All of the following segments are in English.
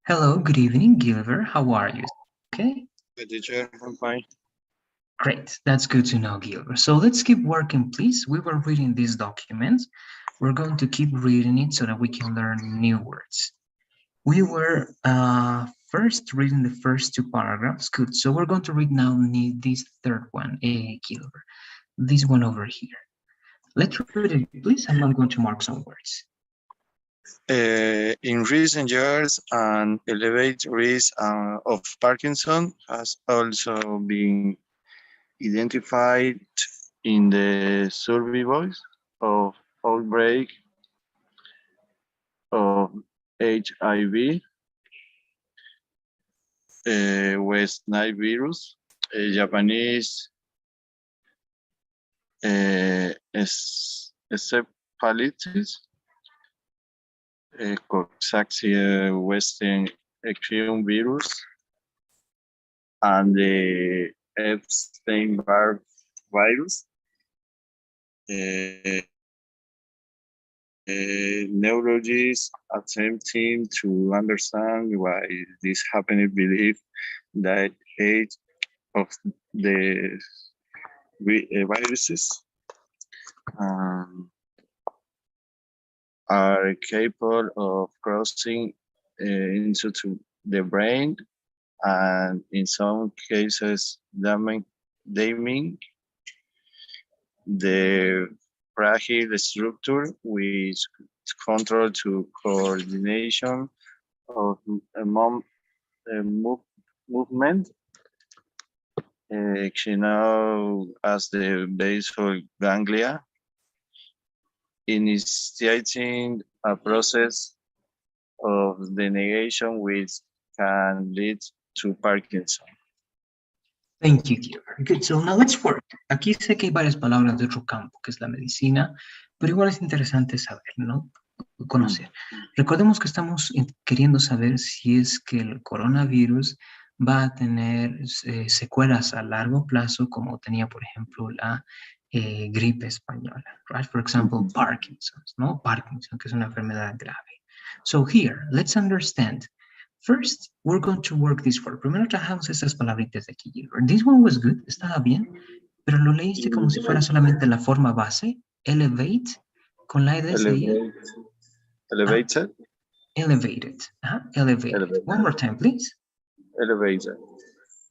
Hello, good evening, Gilbert. How are you? Okay, Good teacher, I'm fine. great. That's good to know, Gilbert. So let's keep working, please. We were reading these documents. We're going to keep reading it so that we can learn new words. We were first reading the first two paragraphs. Good. So we're going to read now this third one, Gilbert. This one over here. Let's read it, please, and I'm going to mark some words. In recent years, an elevated risk of Parkinson has also been identified in the survivors of outbreak of HIV, West Nile virus, Japanese encephalitis, Coxsackie Western equine virus, and the Epstein-Barr virus. Neurologists attempting to understand why this happened believe that age of the viruses are capable of crossing into the brain and in some cases damaging the fragile structure which control to coordination of movement, known as the basal ganglia, initiating a process of denegation which can lead to Parkinson. Thank you, Gilbert. Good, so now let's work. Aquí sé que hay varias palabras de otro campo, que es la medicina, pero igual es interesante saber, ¿no? Conocer. Recordemos que estamos queriendo saber si es que el coronavirus va a tener secuelas a largo plazo, como tenía, por ejemplo, la gripe española, right? For example, Parkinson's, ¿no? Parkinson, que es una enfermedad grave. So here, let's understand. First, we're going to work this word. Primero trabajamos estas palabritas de aquí, Gilbert. This one was good, estaba bien, pero lo leíste como si fuera solamente la forma base, elevate, con la idea de Elevated. Elevated. Elevated. One more time, please. Elevated.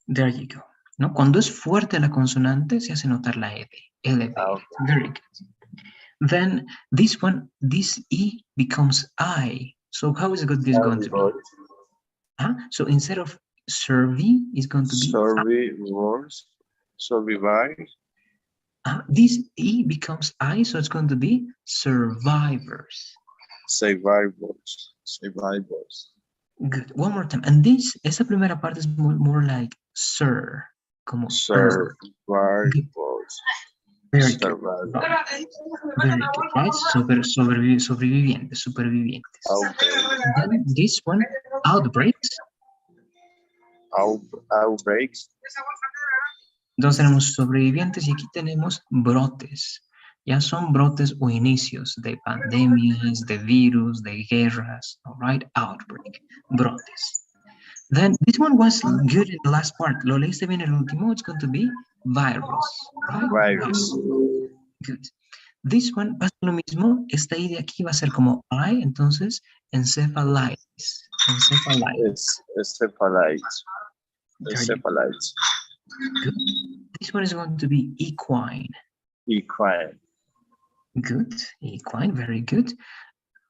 There you go. ¿No? Cuando es fuerte la consonante, se hace notar la ed. Elevated. Very good. Then this one, this E becomes I. So how is this going to be? So instead of survey, it's going to be survivors. This E becomes I, so it's going to be survivors. Survivors. Good. One more time. And esa primera parte is more like sir, como survivors. Very good. Very good, right? Sobrevivientes, supervivientes. Then this one, outbreaks. Outbreaks. Entonces tenemos sobrevivientes y aquí tenemos brotes. Ya son brotes o inicios de pandemias, de virus, de guerras, all right? Outbreak, brotes. Then this one was good in the last part. Lo leíste bien el último. It's going to be virus, right? Virus. Good. This one va a ser lo mismo. Esta I de aquí va a ser como I, entonces encephalitis. Encephalitis. Good. This one is going to be equine. Good. Equine, very good.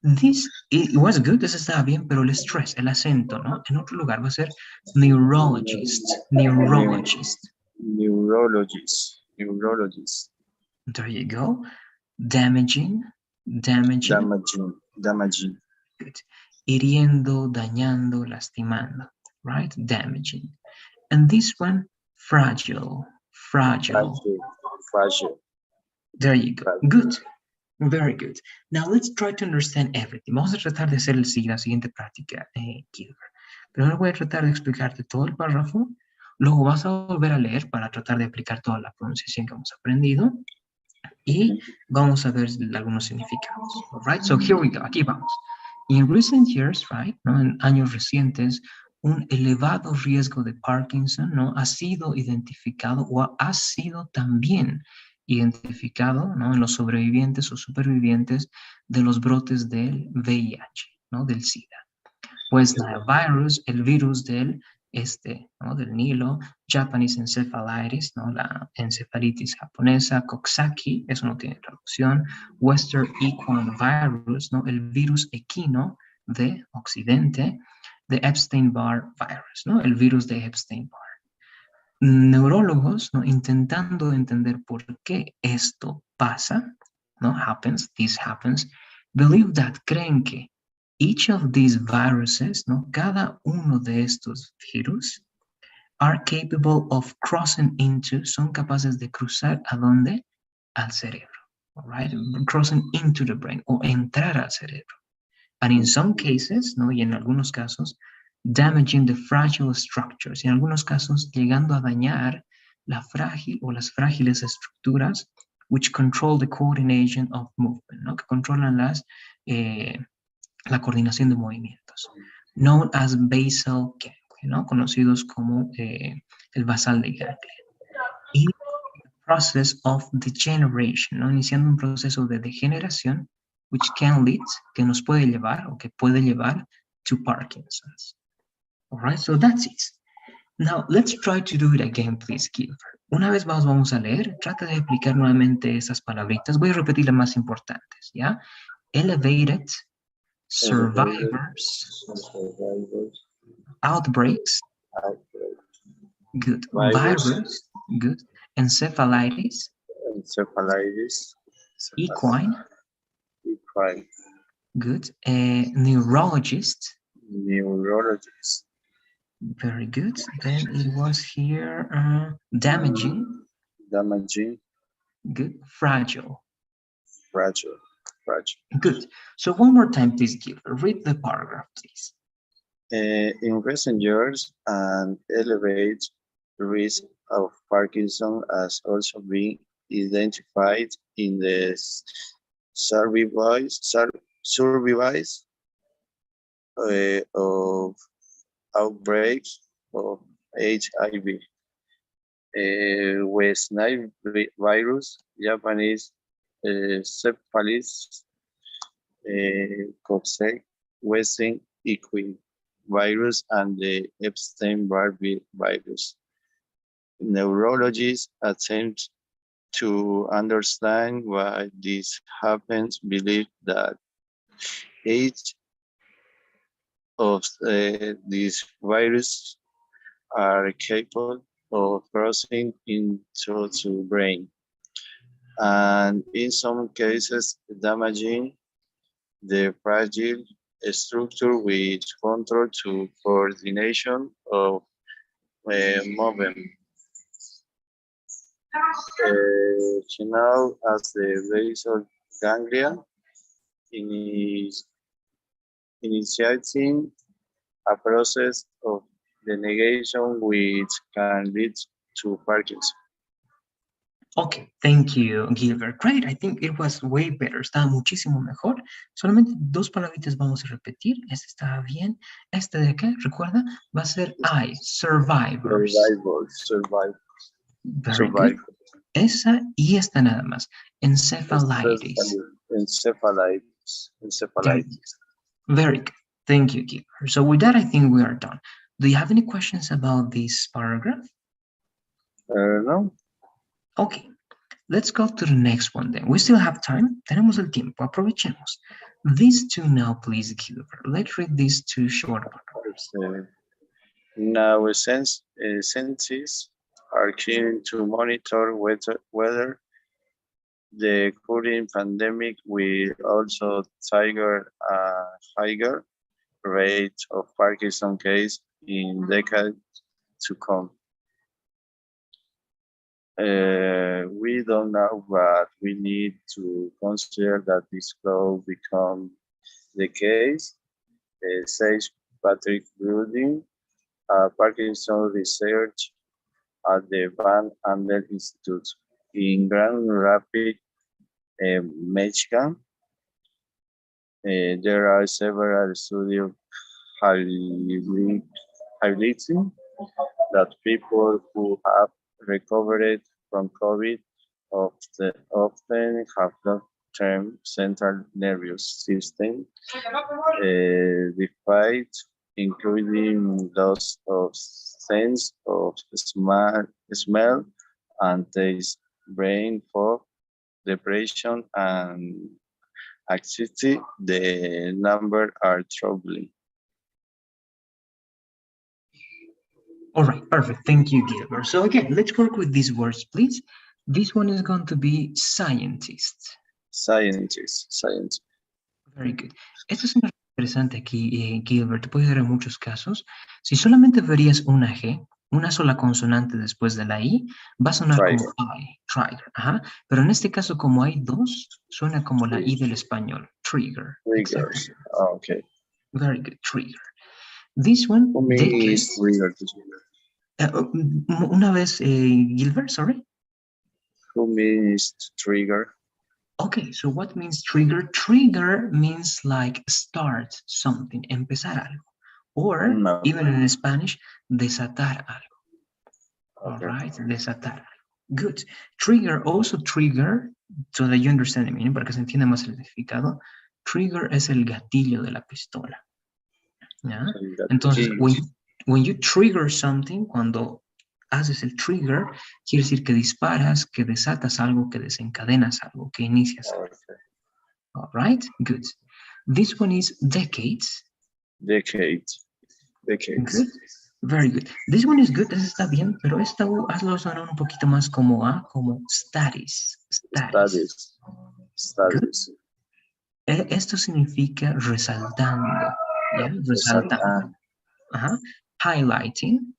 This it was good, this estaba bien, pero el stress, el acento, ¿no? En otro lugar va a ser neurologist. There you go. Damaging. Good. Hiriendo, dañando, lastimando, right? Damaging. And this one, fragile. There you go. Good. Very good. Now let's try to understand everything. Vamos a tratar de hacer la siguiente práctica, Gilbert. Primero voy a tratar de explicarte todo el párrafo, luego vas a volver a leer para tratar de aplicar toda la pronunciación que hemos aprendido y vamos a ver algunos significados. All right, so here we go. Aquí vamos. In recent years, right, ¿no? En años recientes, un elevado riesgo de Parkinson, ¿no? Ha sido identificado o ha sido también identificado, ¿no? En los sobrevivientes o supervivientes de los brotes del VIH, ¿no? Del SIDA. West Nile virus, el virus ¿no? Del Nilo, Japanese encephalitis, ¿no? La encefalitis japonesa, Coxsackie, eso no tiene traducción, Western equine virus, ¿no? El virus equino de Occidente, de Epstein-Barr virus, ¿no? El virus de Epstein-Barr. Neurólogos, ¿no? Intentando entender por qué esto pasa, ¿no? This happens, believe that, creen que each of these viruses, ¿no? Cada uno de estos virus are capable of crossing into, son capaces de cruzar ¿a dónde? Al cerebro, right? Crossing into the brain o entrar al cerebro. And in some cases, ¿no? Y en algunos casos, damaging the fragile structures. Y en algunos casos, llegando a dañar la frágil o las frágiles estructuras which control the coordination of movement, ¿no? Que controlan la coordinación de movimientos. Known as basal ganglia, ¿no? Conocidos como el basal de ganglia. Y process of degeneration, ¿no? Iniciando un proceso de degeneración which can lead, que nos puede llevar o que puede llevar to Parkinson's. All right, so that's it. Now, let's try to do it again, please, Gilbert. Una vez más vamos a leer, trata de explicar nuevamente esas palabritas. Voy a repetir las más importantes, ¿ya? Elevated, survivors, outbreaks, good. Virus, good. Encephalitis, encephalitis, equine, equine, good. Neurologist, neurologist, very good. Then it was here damaging, damaging, good. Fragile, fragile, fragile. good. So one more time, please, Gilbert. Read the paragraph, please. In recent years, an elevated risk of Parkinson has also been identified in the surveys of outbreaks of HIV, West Nile virus, Japanese encephalitis, Coxsackie, Western equine virus, and the Epstein-Barr virus. Neurologists attempt to understand why this happens, believe that each of these viruses are capable of crossing into the brain, and in some cases damaging the fragile structure with control to coordination of movement. Known as the basal ganglia, initiating a process of denegation which can lead to Parkinson. Okay, thank you, Gilbert. Great, I think it was way better. Estaba muchísimo mejor. Solamente dos palabritas vamos a repetir. Este estaba bien. Este de acá, recuerda, va a ser I, survivors. Survivors. Very good. Esa y esta nada más. Encephalitis. Encephalitis. Very good. Thank you, Gilbert. So with that, I think we are done. Do you have any questions about this paragraph? No. Okay, let's go to the next one then. We still have time. Tenemos el tiempo. Aprovechemos. These two now, please, Gilbert. Let's read these two short paragraphs. Now, scientists are keen to monitor whether the current pandemic will also trigger a higher rate of Parkinson cases in decades to come. We don't know, but we need to consider that this could become the case, says Patrick Grudin, Parkinson research at the Van Andel Institute in Grand Rapids, Michigan. There are several studies highlighting that people who have recovered from COVID often have long-term central nervous system defects, including loss of sense of smell and taste, brain fog, depression, and anxiety. The numbers are troubling. All right, perfect. Thank you, Gilbert. So again, let's work with these words, please. This one is going to be scientist. Science. Very good. Esto es interesante aquí, Gilbert. Puede dar en muchos casos. Si solamente verías una G, una sola consonante después de la I, va a sonar como I, trigger. Ajá. Pero en este caso, como hay dos, suena como la I del español, trigger. Triggers. Okay. Very good, trigger. This one, decades. Una vez, Gilbert, sorry? Who means trigger? Okay, so what means trigger? Trigger means like start something, empezar algo. Or, even in Spanish, desatar algo. Okay. All right, desatar algo. Good. Trigger, also trigger, so that you understand the meaning, para que se entienda más el significado, trigger es el gatillo de la pistola. ¿Ya? Entonces, when you trigger something, cuando haces el trigger, quiere decir que disparas, que desatas algo, que desencadenas algo, que inicias algo. Okay. All right, good. This one is decades. Decades. Good. Very good. This one is good, ese está bien, pero esta hazlo sonar un poquito más como A, como studies. Studies. Esto significa resaltando. ¿Ya? Resaltando. Ajá. Highlighting.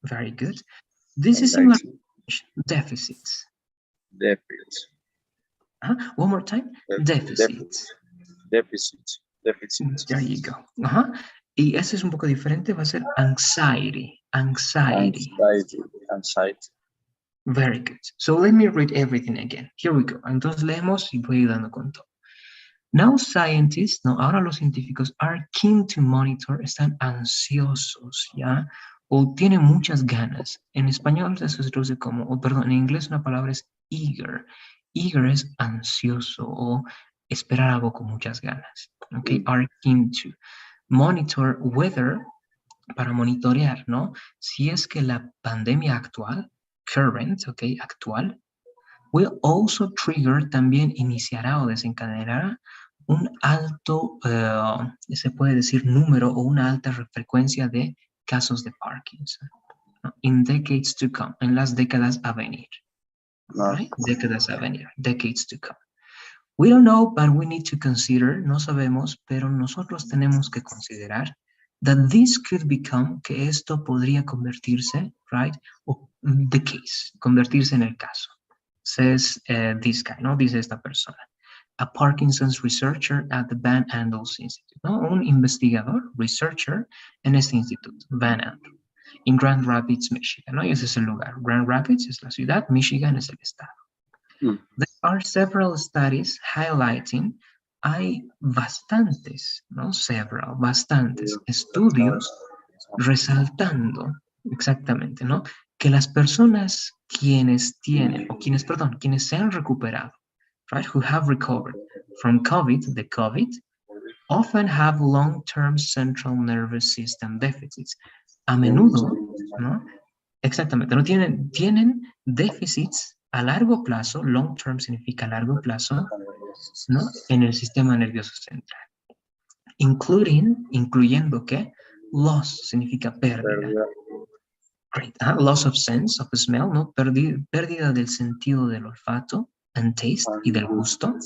Very good. This is similar to deficits. One more time. Deficits. There you go. Y ese es un poco diferente, va a ser anxiety. Very good. So let me read everything again. Here we go. Entonces leemos y voy dando con todo. Now scientists, no, ahora los científicos are keen to monitor, están ansiosos, ¿ya? O tienen muchas ganas. En español eso se traduce como, perdón, en inglés una palabra es eager. Eager es ansioso o esperar algo con muchas ganas. Okay, are keen to monitor whether, para monitorear, ¿no? Si es que la pandemia actual, current, okay, actual, will also trigger, también iniciará o desencadenará un alto, se puede decir número o una alta frecuencia de casos de Parkinson. ¿No? In decades to come, en las décadas a venir. Right? Décadas a venir, decades to come. We don't know, but we need to consider, no sabemos, pero nosotros tenemos que considerar that this could become, que esto podría convertirse, right? O the case, convertirse en el caso. Says this guy, ¿no? Dice esta persona. A Parkinson's researcher at the Van Andels Institute, ¿no? Un investigador, researcher, en este instituto, Van Andel, in Grand Rapids, Michigan, ¿no? Y ese es el lugar. Grand Rapids es la ciudad, Michigan es el estado. There are several studies highlighting, hay bastantes, ¿no? Bastantes estudios resaltando, exactamente, ¿no? Que las personas quienes se han recuperado, right, who have recovered from COVID, the COVID, often have long-term central nervous system deficits. A menudo, ¿no? Exactamente, ¿no? Tienen déficits a largo plazo, long term significa largo plazo, ¿no? En el sistema nervioso central. Incluyendo que loss significa pérdida. Great. Loss of sense, of smell, ¿no? Pérdida del sentido del olfato, and taste, y del gusto.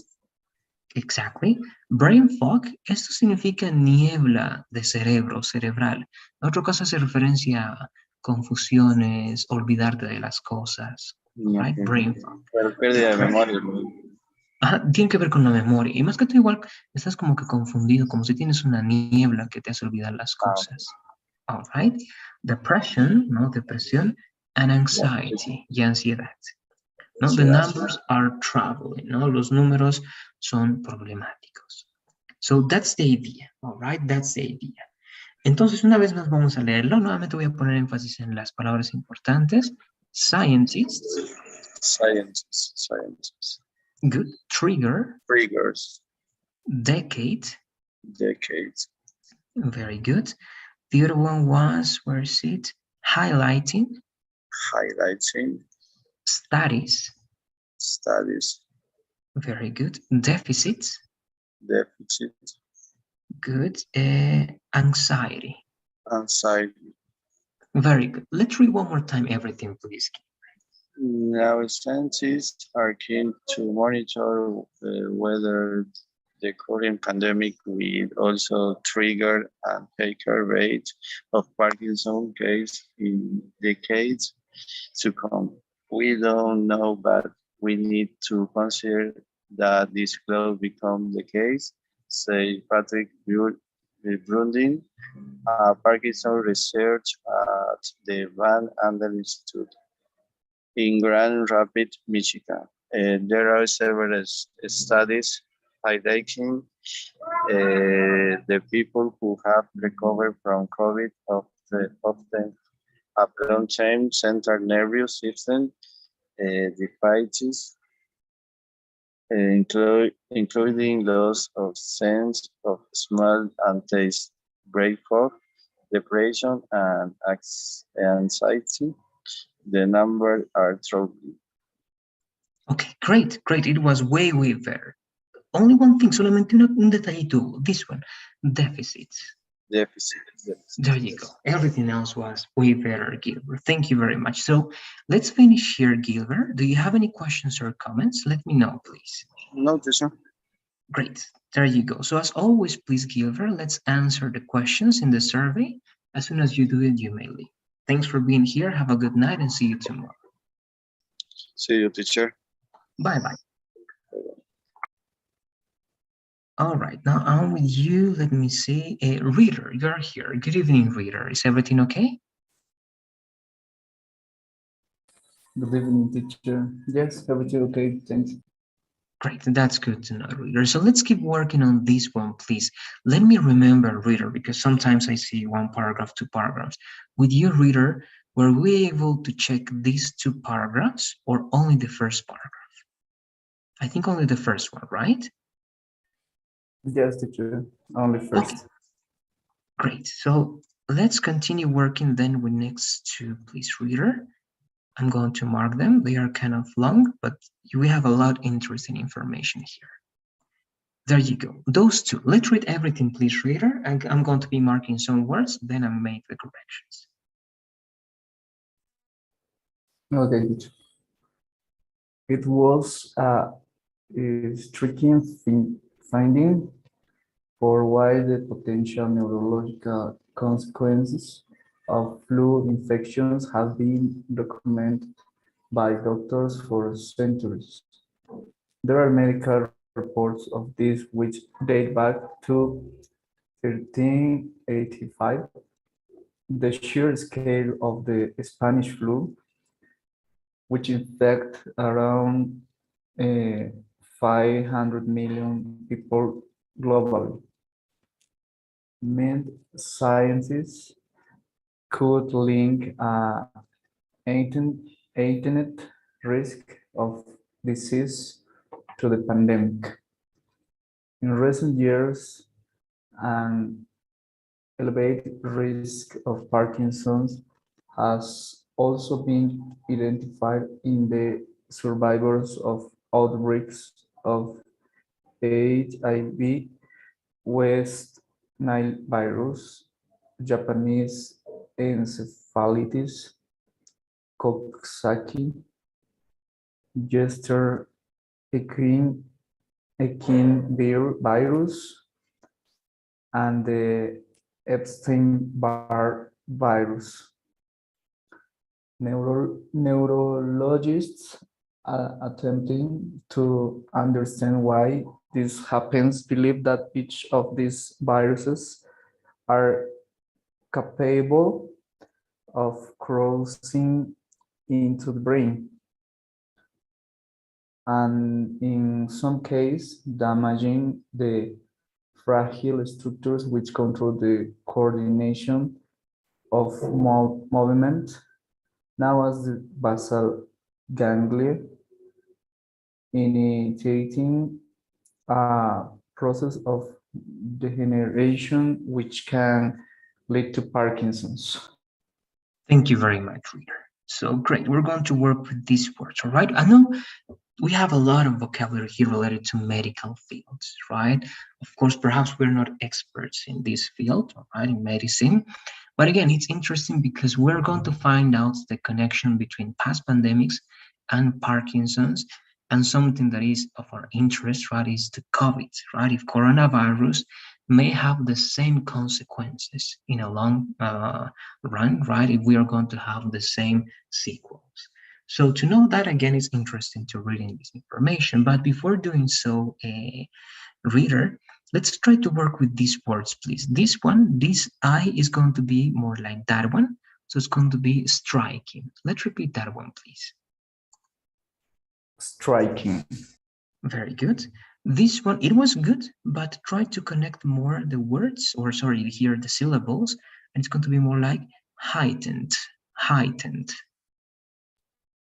Exactly. Brain fog, esto significa niebla de cerebro, cerebral. En otro caso hace referencia a confusiones, olvidarte de las cosas. Right? Brain fog. Pero pérdida de memoria. Tiene que ver con la memoria. Y más que todo igual, estás como que confundido, como si tienes una niebla que te hace olvidar las cosas. All right. Depression, ¿no? Depresión, and anxiety, y ansiedad. No, the Yeah. numbers are troubling, no, los números son problemáticos. So that's the idea, all right, that's the idea. Entonces, una vez más vamos a leerlo. Nuevamente voy a poner énfasis en las palabras importantes. Scientists. Scientists. Good. Trigger. Triggers. Decade. Decades. Very good. The other one was, where is it? Highlighting. Highlighting. Studies. Studies. Very good. Deficits. Deficit. Good. Anxiety. Anxiety. Very good. Let's read one more time everything, please. Now, scientists are keen to monitor whether the current pandemic will also trigger a higher rate of Parkinson cases in decades to come. We don't know, but we need to consider that this could become the case, say Patrick Brundin, a Parkinson research at the Van Andel Institute in Grand Rapids, Michigan. There are several studies highlighting the people who have recovered from COVID often have long-term central nervous system deficits, including loss of sense of smell and taste, brain fog, depression, and anxiety. The numbers are troubling. Okay, great, great. It was way, way better. Only one thing, solamente un detallito. This one, deficits. Deficit. There you go. Everything else was way better, Gilbert. Thank you very much. So let's finish here, Gilbert. Do you have any questions or comments? Let me know, please. No, teacher. Great. There you go. So as always, please, Gilbert, let's answer the questions in the survey. As soon as you do it, you may leave. Thanks for being here. Have a good night and see you tomorrow. See you, teacher. Bye-bye. All right, now I'm with you. Let me see. Reader, you're here. Good evening, Reader. Is everything okay? Good evening, teacher. Yes, everything okay, thanks. Great, that's good to know, Reader. So let's keep working on this one, please. Let me remember, Reader, because sometimes I see one paragraph, two paragraphs. With you, Reader, were we able to check these two paragraphs or only the first paragraph? I think only the first one, right? Yes, teacher, only first. Okay. Great, so let's continue working then with next two, please, Reader. I'm going to mark them. They are kind of long, but we have a lot of interesting information here. There you go. Those two. Let's read everything, please, Reader. I'm going to be marking some words, then I'll make the corrections. Okay, teacher. It was a striking finding for why the potential neurological consequences of flu infections have been documented by doctors for centuries. There are medical reports of this which date back to 1385. The sheer scale of the Spanish flu, which infected around 500 million people globally, meant scientists could link a latent risk of disease to the pandemic. In recent years, an elevated risk of Parkinson's has also been identified in the survivors of outbreaks of HIV, West Nile virus, Japanese encephalitis, Coxsackie, Jester equine virus, and the Epstein-Barr virus. Neurologists are attempting to understand why this happens believe that each of these viruses are capable of crossing into the brain. and in some cases damaging the fragile structures which control the coordination of movement, now as the basal ganglia, initiating a process of degeneration which can lead to Parkinson's. Thank you very much, reader. So great, we're going to work with these words, all right? I know we have a lot of vocabulary here related to medical fields, right? Of course, perhaps we're not experts in this field, all right, in medicine. But again, it's interesting because we're going to find out the connection between past pandemics and Parkinson's, and something that is of our interest, right, is the COVID, right? If coronavirus may have the same consequences in a long run, right? If we are going to have the same sequels. So to know that, again, it's interesting to read in this information. But before doing so, reader, let's try to work with these words, please. This one, this I is going to be more like that one. So it's going to be striking. Let's repeat that one, please. Striking. Very good. This one, it was good, but try to connect more the words, or sorry, here the syllables, and it's going to be more like heightened, heightened.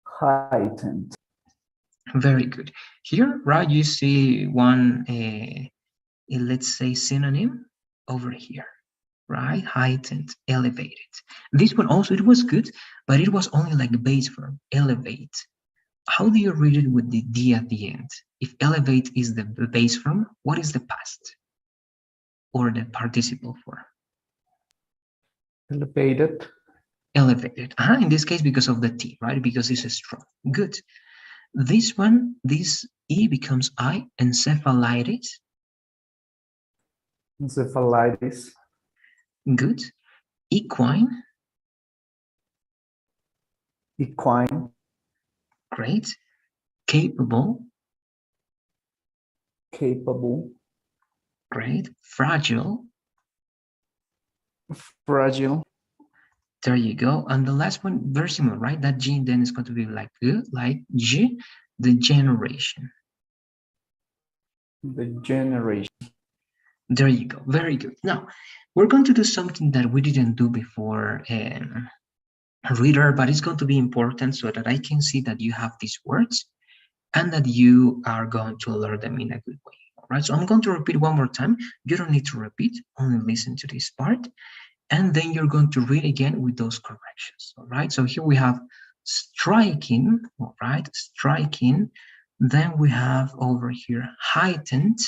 Heightened. Very good. Here, right, you see one, let's say, synonym over here, right? Heightened, elevated. This one also, it was good, but it was only like the base verb, elevate. How do you read it with the D at the end? If elevate is the base form, what is the past or the participle form? Elevated. Elevated. In this case, because of the T, right? Because it's strong. Good. This one, this E becomes I, encephalitis. Encephalitis. Good. Equine. Equine. Great. Capable. Capable. Great. Fragile. Fragile. There you go. And the last one, very similar, right? That G then is going to be like G, the generation. The generation. There you go. Very good. Now, we're going to do something that we didn't do before, reader, but it's going to be important so that I can see that you have these words and that you are going to learn them in a good way. All right. So I'm going to repeat one more time. You don't need to repeat, only listen to this part. And then you're going to read again with those corrections. All right. So here we have striking. All right. Striking. Then we have over here heightened,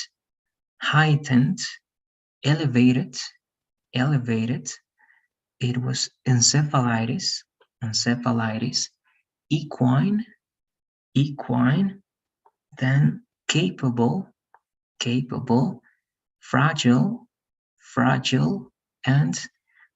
heightened, elevated, elevated. It was encephalitis, encephalitis, equine, equine, then capable, capable, fragile, fragile, and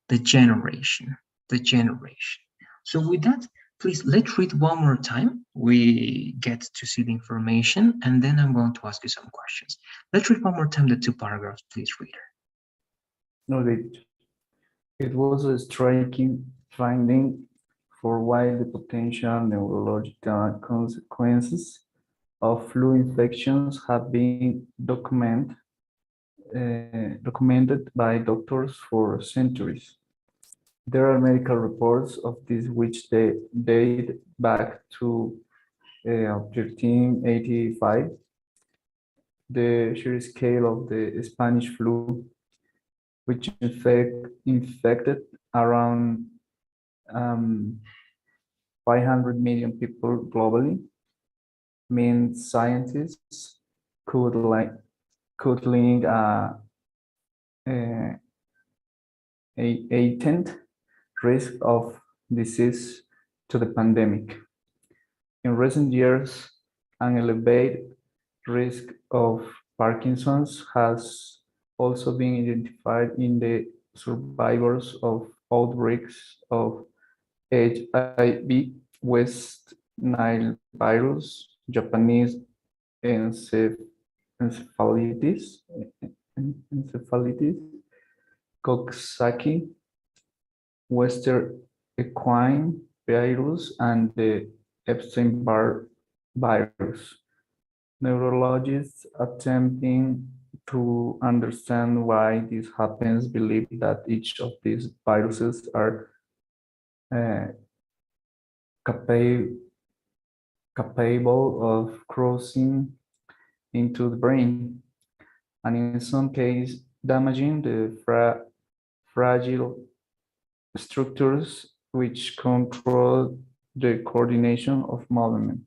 the generation, the generation. So with that, please, let's read one more time. We get to see the information, and then I'm going to ask you some questions. Let's read one more time the two paragraphs, please, reader. No, it was a striking finding for why the potential neurological consequences of flu infections have been documented by doctors for centuries. There are medical reports of this which they date back to 1385. The sheer scale of the Spanish flu, which infected around 500 million people globally, means scientists could link a latent risk of disease to the pandemic. In recent years, an elevated risk of Parkinson's has also been identified in the survivors of outbreaks of HIV, West Nile virus, Japanese encephalitis, Coxsackie, Western equine virus, and the Epstein-Barr virus. Neurologists attempting to understand why this happens believe that each of these viruses are uh, capable of crossing into the brain, and in some cases damaging the fragile structures which control the coordination of movement.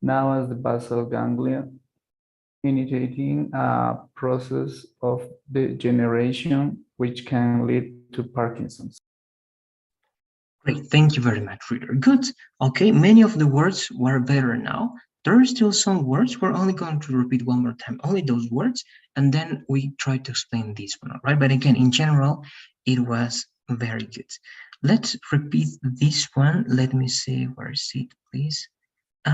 Now, as the basal ganglia, initiating a process of degeneration which can lead to Parkinson's. Great, thank you very much, reader. Good. Okay, many of the words were better now. There are still some words. We're only going to repeat one more time, only those words, and then we try to explain this one, all right? But again, in general, it was very good. Let's repeat this one. Let me see, where is it, please?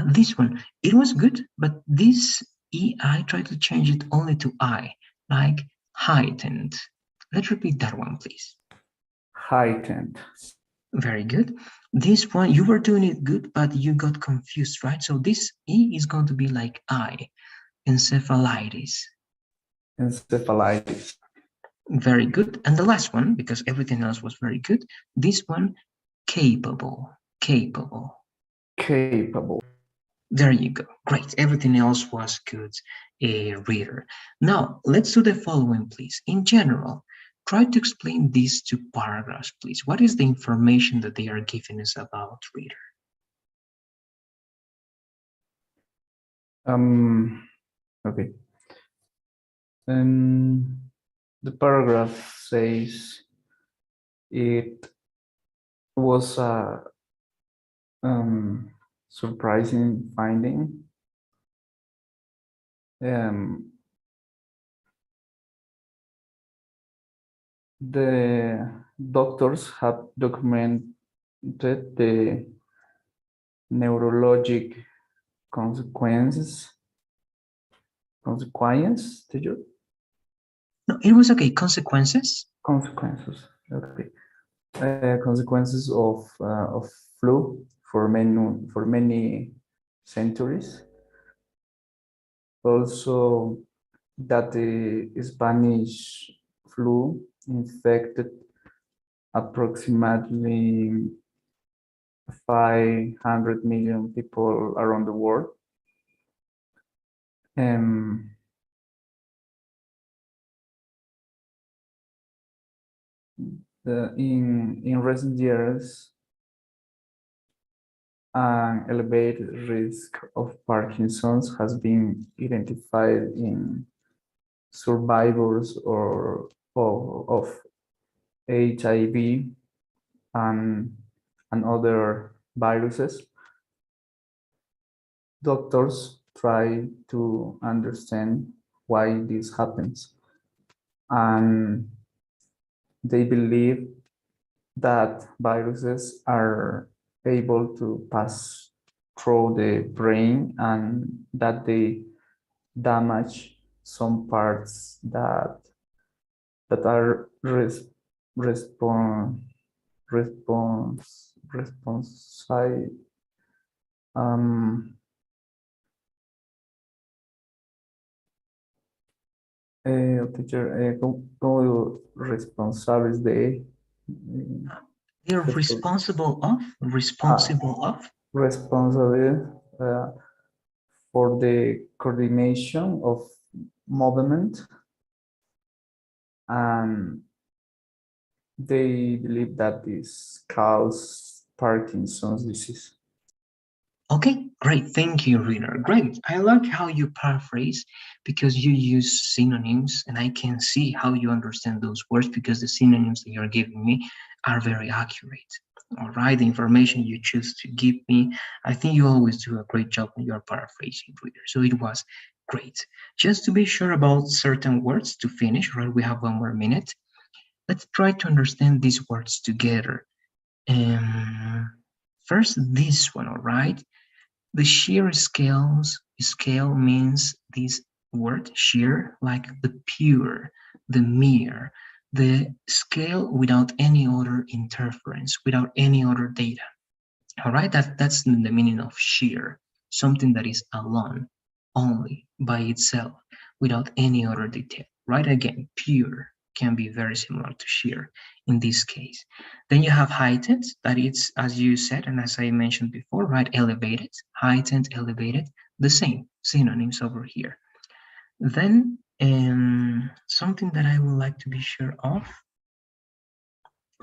This one, it was good, but this EI, try to change it only to I, like heightened. Let's repeat that one, please. Heightened. Very good. This one, you were doing it good, but you got confused, right? So this E is going to be like I, encephalitis. Encephalitis. Very good. And the last one, because everything else was very good, this one, capable, capable. Capable. There you go. Great. Everything else was good, reader. Now, let's do the following, please. In general, try to explain these two paragraphs, please. What is the information that they are giving us about, reader? Okay. The paragraph says it was a surprising finding. The doctors have documented the neurologic consequences. Did you? No, it was okay. Consequences? Consequences. Okay. Consequences of flu for many centuries. Also, that the Spanish flu infected approximately 500 million people around the world. In recent years, an elevated risk of Parkinson's has been identified in survivors of HIV and other viruses. Doctors try to understand why this happens, and they believe that viruses are able to pass through the brain and that they damage some parts that are responsive teacher, como responsables de They're responsible of? Responsible of? Responsible for the coordination of movement, and they believe that this causes Parkinson's disease. Okay, great. Thank you, reader. Great. I like how you paraphrase because you use synonyms and I can see how you understand those words because the synonyms that you're giving me are very accurate. All right, the information you choose to give me, I think you always do a great job when you're paraphrasing, reader. So it was great. Just to be sure about certain words to finish, right? We have one more minute. Let's try to understand these words together. First, this one, all right? The sheer scale means this word sheer, like the pure, the mere, the scale without any other interference, without any other data. All right, that's the meaning of sheer, something that is alone. only by itself without any other detail, right? Again, pure can be very similar to sheer in this case. Then you have heightened, that is, as you said, and as I mentioned before, right? Elevated, heightened, elevated, the same synonyms over here. Then something that I would like to be sure of.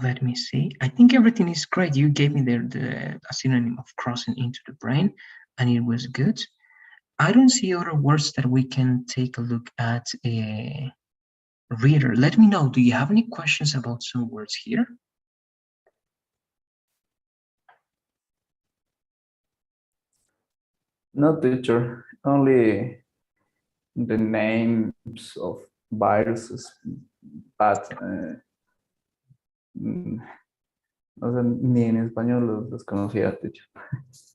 Let me see. I think everything is great. You gave me a synonym of crossing into the brain, and it was good. I don't see other words that we can take a look at. Reader, let me know. Do you have any questions about some words here? No, teacher. Only the names of viruses, but no sé, ni en español los conocía, teacher.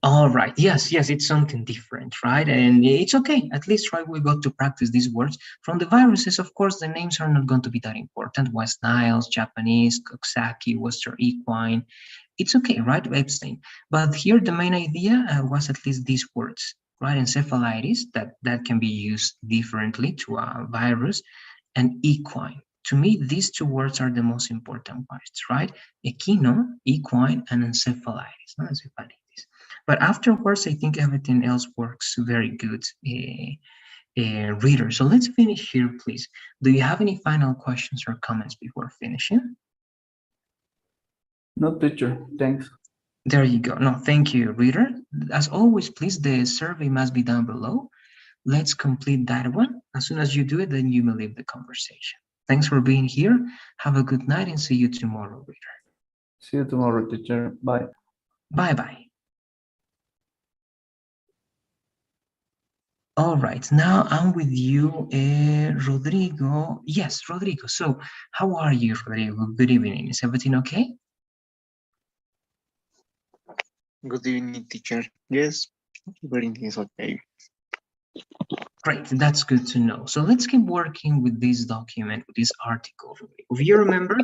All right. Yes, it's something different, right? And it's okay. At least, right, we got to practice these words. From the viruses, of course, the names are not going to be that important. West Niles, Japanese, Coxsackie, Western equine. It's okay, right, Epstein? But here the main idea was at least these words, right? Encephalitis, that can be used differently to a virus, and equine. To me, these two words are the most important parts, right? Equino, equine, and encephalitis, not encephalitis. But afterwards, I think everything else works very good, reader. So let's finish here, please. Do you have any final questions or comments before finishing? No, teacher, thanks. There you go. No, thank you, reader. As always, please, the survey must be down below. Let's complete that one. As soon as you do it, then you may leave the conversation. Thanks for being here. Have a good night and see you tomorrow, reader. See you tomorrow, teacher. Bye. Bye-bye. All right, now I'm with you, Rodrigo. Yes, Rodrigo. So how are you, Rodrigo? Good evening. Is everything okay? Good evening, teacher. Yes, everything is okay. Great, that's good to know. So let's keep working with this document, with this article. If you remember,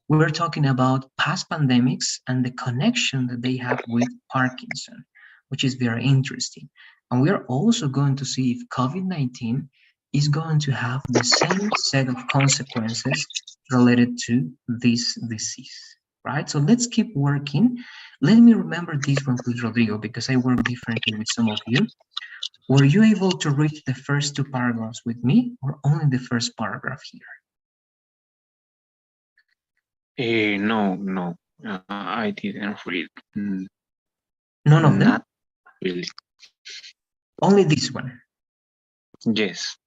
we're talking about past pandemics and the connection that they have with Parkinson, which is very interesting. And we are also going to see if COVID-19 is going to have the same set of consequences related to this disease, right? So let's keep working. Let me remember this one, please, Rodrigo, because I work differently with some of you. Were you able to read the first two paragraphs with me, or only the first paragraph here? No, I didn't read. None of them? Not really. Only this one? Yes.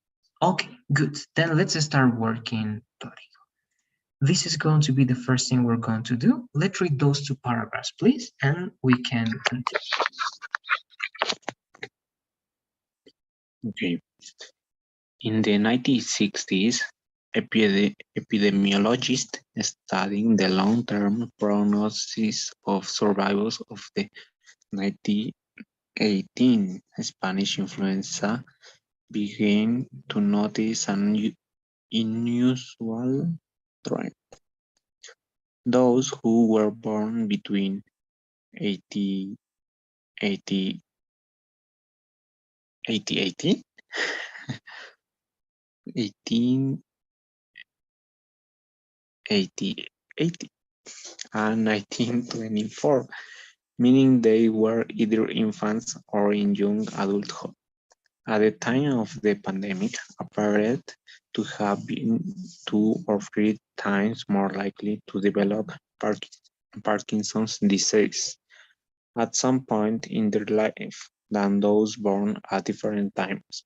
Okay, good. Then let's start working, Rodrigo. This is going to be the first thing we're going to do. Let's read those two paragraphs, please, and we can continue. Okay. In the 1960s, epidemiologists studying the long-term prognosis of survivors of the 1918 Spanish influenza began to notice an unusual trend. Those who were born between 80, 80, 18 and 1924, meaning they were either infants or in young adulthood. At the time of the pandemic, appeared to have been 2 or 3 times more likely to develop Parkinson's disease at some point in their life than those born at different times.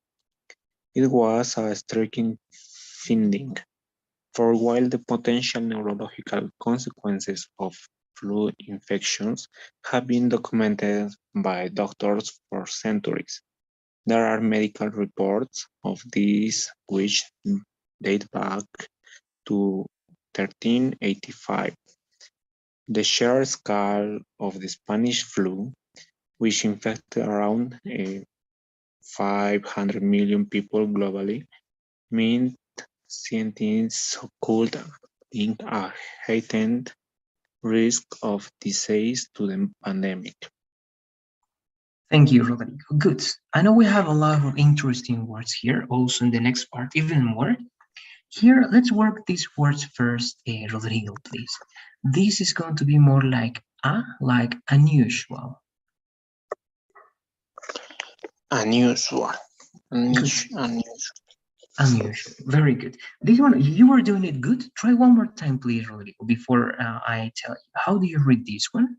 It was a striking finding, for while the potential neurological consequences of flu infections have been documented by doctors for centuries, there are medical reports of these which date back to 1385. The sheer scale of the Spanish flu, which infected around 500 million people globally, meant scientists could link a heightened risk of disease to the pandemic. Thank you, Rodrigo. Good. I know we have a lot of interesting words here, also in the next part, even more. Here, let's work these words first, Rodrigo, please. This is going to be more like unusual. Unusual. Unusual. Unusual. Very good. This one, you were doing it good. Try one more time, please, Rodrigo, before I tell you. How do you read this one?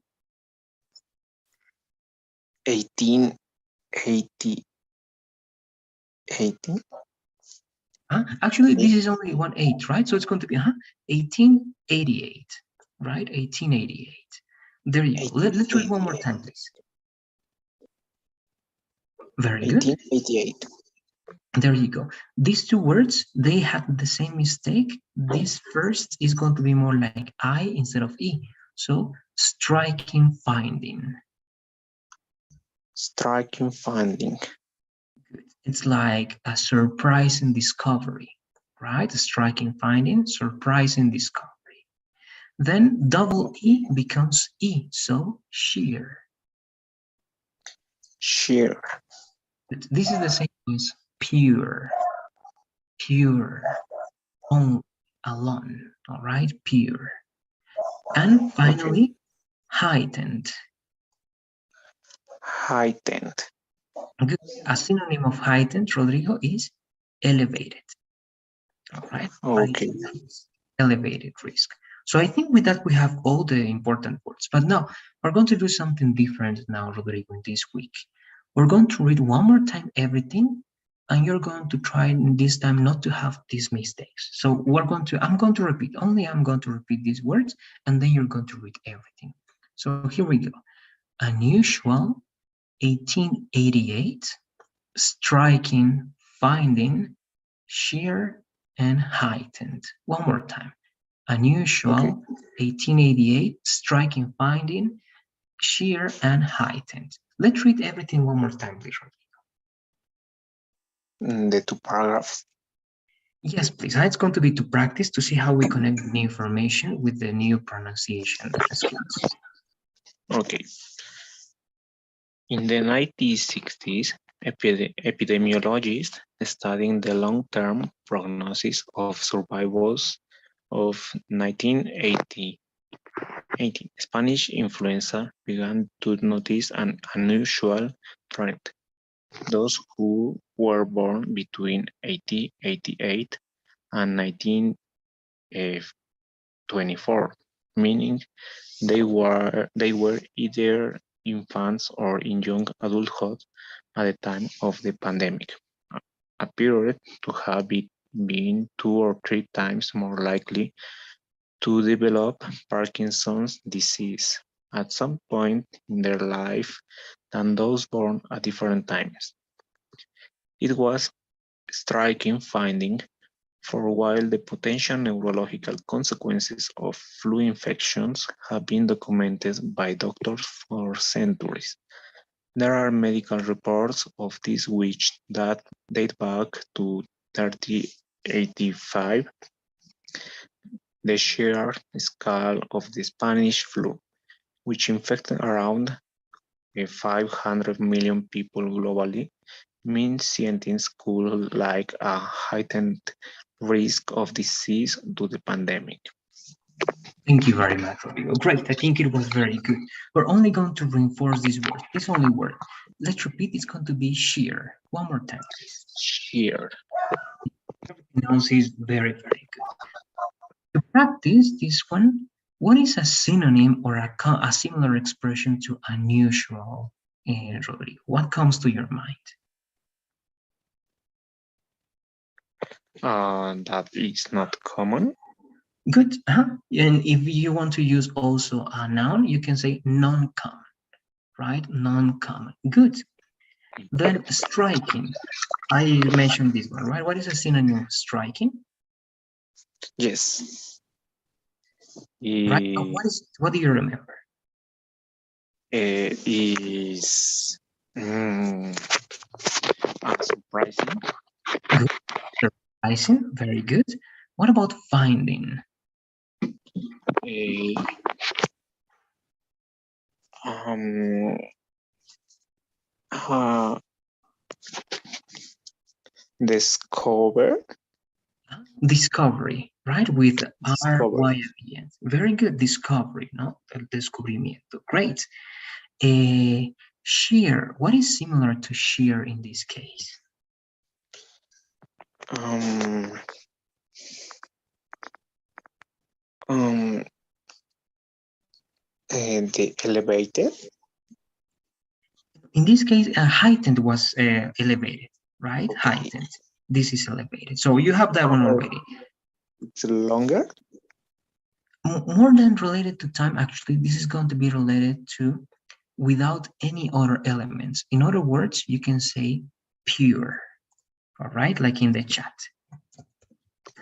1880. Actually, this is only 1/8, right? So it's going to be 1888, right? 1888. There you go. Let's read one more time, please. Very good. 1888. There you go. These two words, they had the same mistake. This first is going to be more like I instead of E. So, striking finding. Striking finding. It's like a surprising discovery, right? A striking finding, surprising discovery. Then double E becomes E, so sheer. Sheer. This is the same as pure, pure, only, alone, all right? Pure. And finally, heightened. Heightened. Good. A synonym of heightened, Rodrigo, is elevated. All right. Okay. Elevated risk. So I think with that we have all the important words. But now we're going to do something different now, Rodrigo, in this week. We're going to read one more time everything, and you're going to try this time not to have these mistakes. So I'm going to repeat these words, and then you're going to read everything. So here we go. Unusual, 1888, striking, finding, sheer, and heightened. One more time. Unusual, 1888, striking, finding, sheer, and heightened. Let's read everything one more time, please. The two paragraphs. Yes, please. It's going to be to practice to see how we connect the information with the new pronunciation skills. Okay. In the 1960s, epidemiologists studying the long-term prognosis of survivors of 1980 Spanish influenza began to notice an unusual trend. Those who were born between 1888 and 1924, meaning they were either infants or in young adulthood at the time of the pandemic, appeared to have been 2 or 3 times more likely to develop Parkinson's disease at some point in their life than those born at different times. It was a striking finding, for while the potential neurological consequences of flu infections have been documented by doctors for centuries, there are medical reports of this which date back to 1385, the sheer scale of the Spanish flu, which infected around 500 million people globally, means scientists could like a heightened risk of disease due to the pandemic. Thank you very much, Rodrigo. Great. I think it was very good. We're only going to reinforce this word. This only word. Let's repeat. It's going to be sheer. One more time, please. Sheer. Everything else is very, very good. To practice this one, what is a synonym or a similar expression to unusual, Rodrigo? What comes to your mind? That is not common. Good. And if you want to use also a noun, you can say non-common, right? Non-common. Good. Then striking. I mentioned this one, right? What is a synonym of striking? Yes. Right. What do you remember? Is surprising. Good. Surprising. Very good. What about finding? Uh, discover. Discovery, right? With Discover. R-Y-V-N. Very good. Discovery, no? El descubrimiento. Great. Shear. What is similar to shear in this case? Um, um, the elevated. In this case, heightened was elevated, right? Okay. Heightened. This is elevated. So you have that one already. It's longer. More than related to time, actually, this is going to be related to without any other elements. In other words, you can say pure, all right? Like in the chat,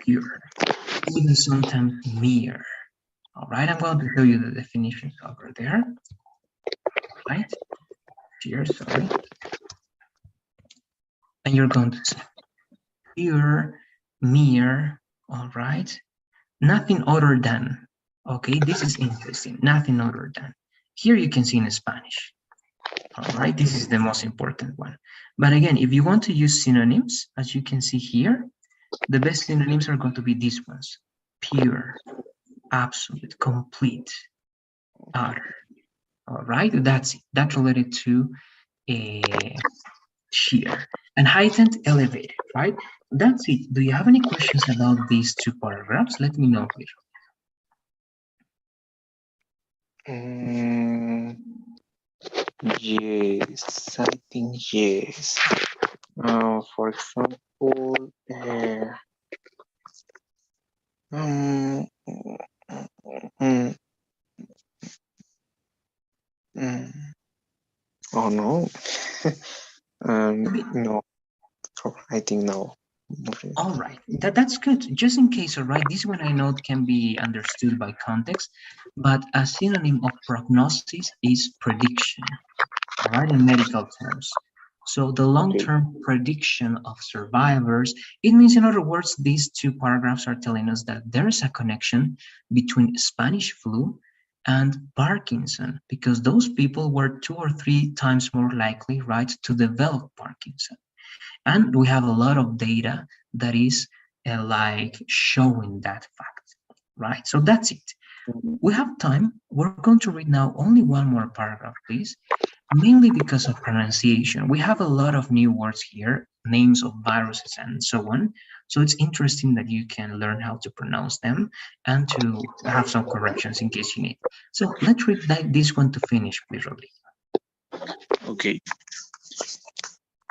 pure. Even sometimes mere. All right, I'm going to show you the definitions over there. All right, here, sorry. And you're going to say pure, mere, all right? Nothing other than, okay? This is interesting, nothing other than. Here you can see in Spanish, all right? This is the most important one. But again, if you want to use synonyms, as you can see here, the best synonyms are going to be these ones. Pure, absolute, complete, utter. All right, that's it. That's related to shear. And heightened, elevated, right? That's it. Do you have any questions about these two paragraphs? Let me know, please. Yes, I think yes. For example, mm, mm, mm. Oh no. No, I think no. All right, that's good. Just in case, all right, this one I know can be understood by context, but a synonym of prognosis is prediction, all right, in medical terms. So the long-term prediction of survivors, it means, in other words, these two paragraphs are telling us that there is a connection between Spanish flu and Parkinson, because those people were 2 or 3 times more likely, right, to develop Parkinson. And we have a lot of data that is like showing that fact, right? So that's it. We have time. We're going to read now only one more paragraph, please, mainly because of pronunciation. We have a lot of new words here, names of viruses and so on. So it's interesting that you can learn how to pronounce them and to have some corrections in case you need. So let's read this one to finish, please, Rodrigo. Okay.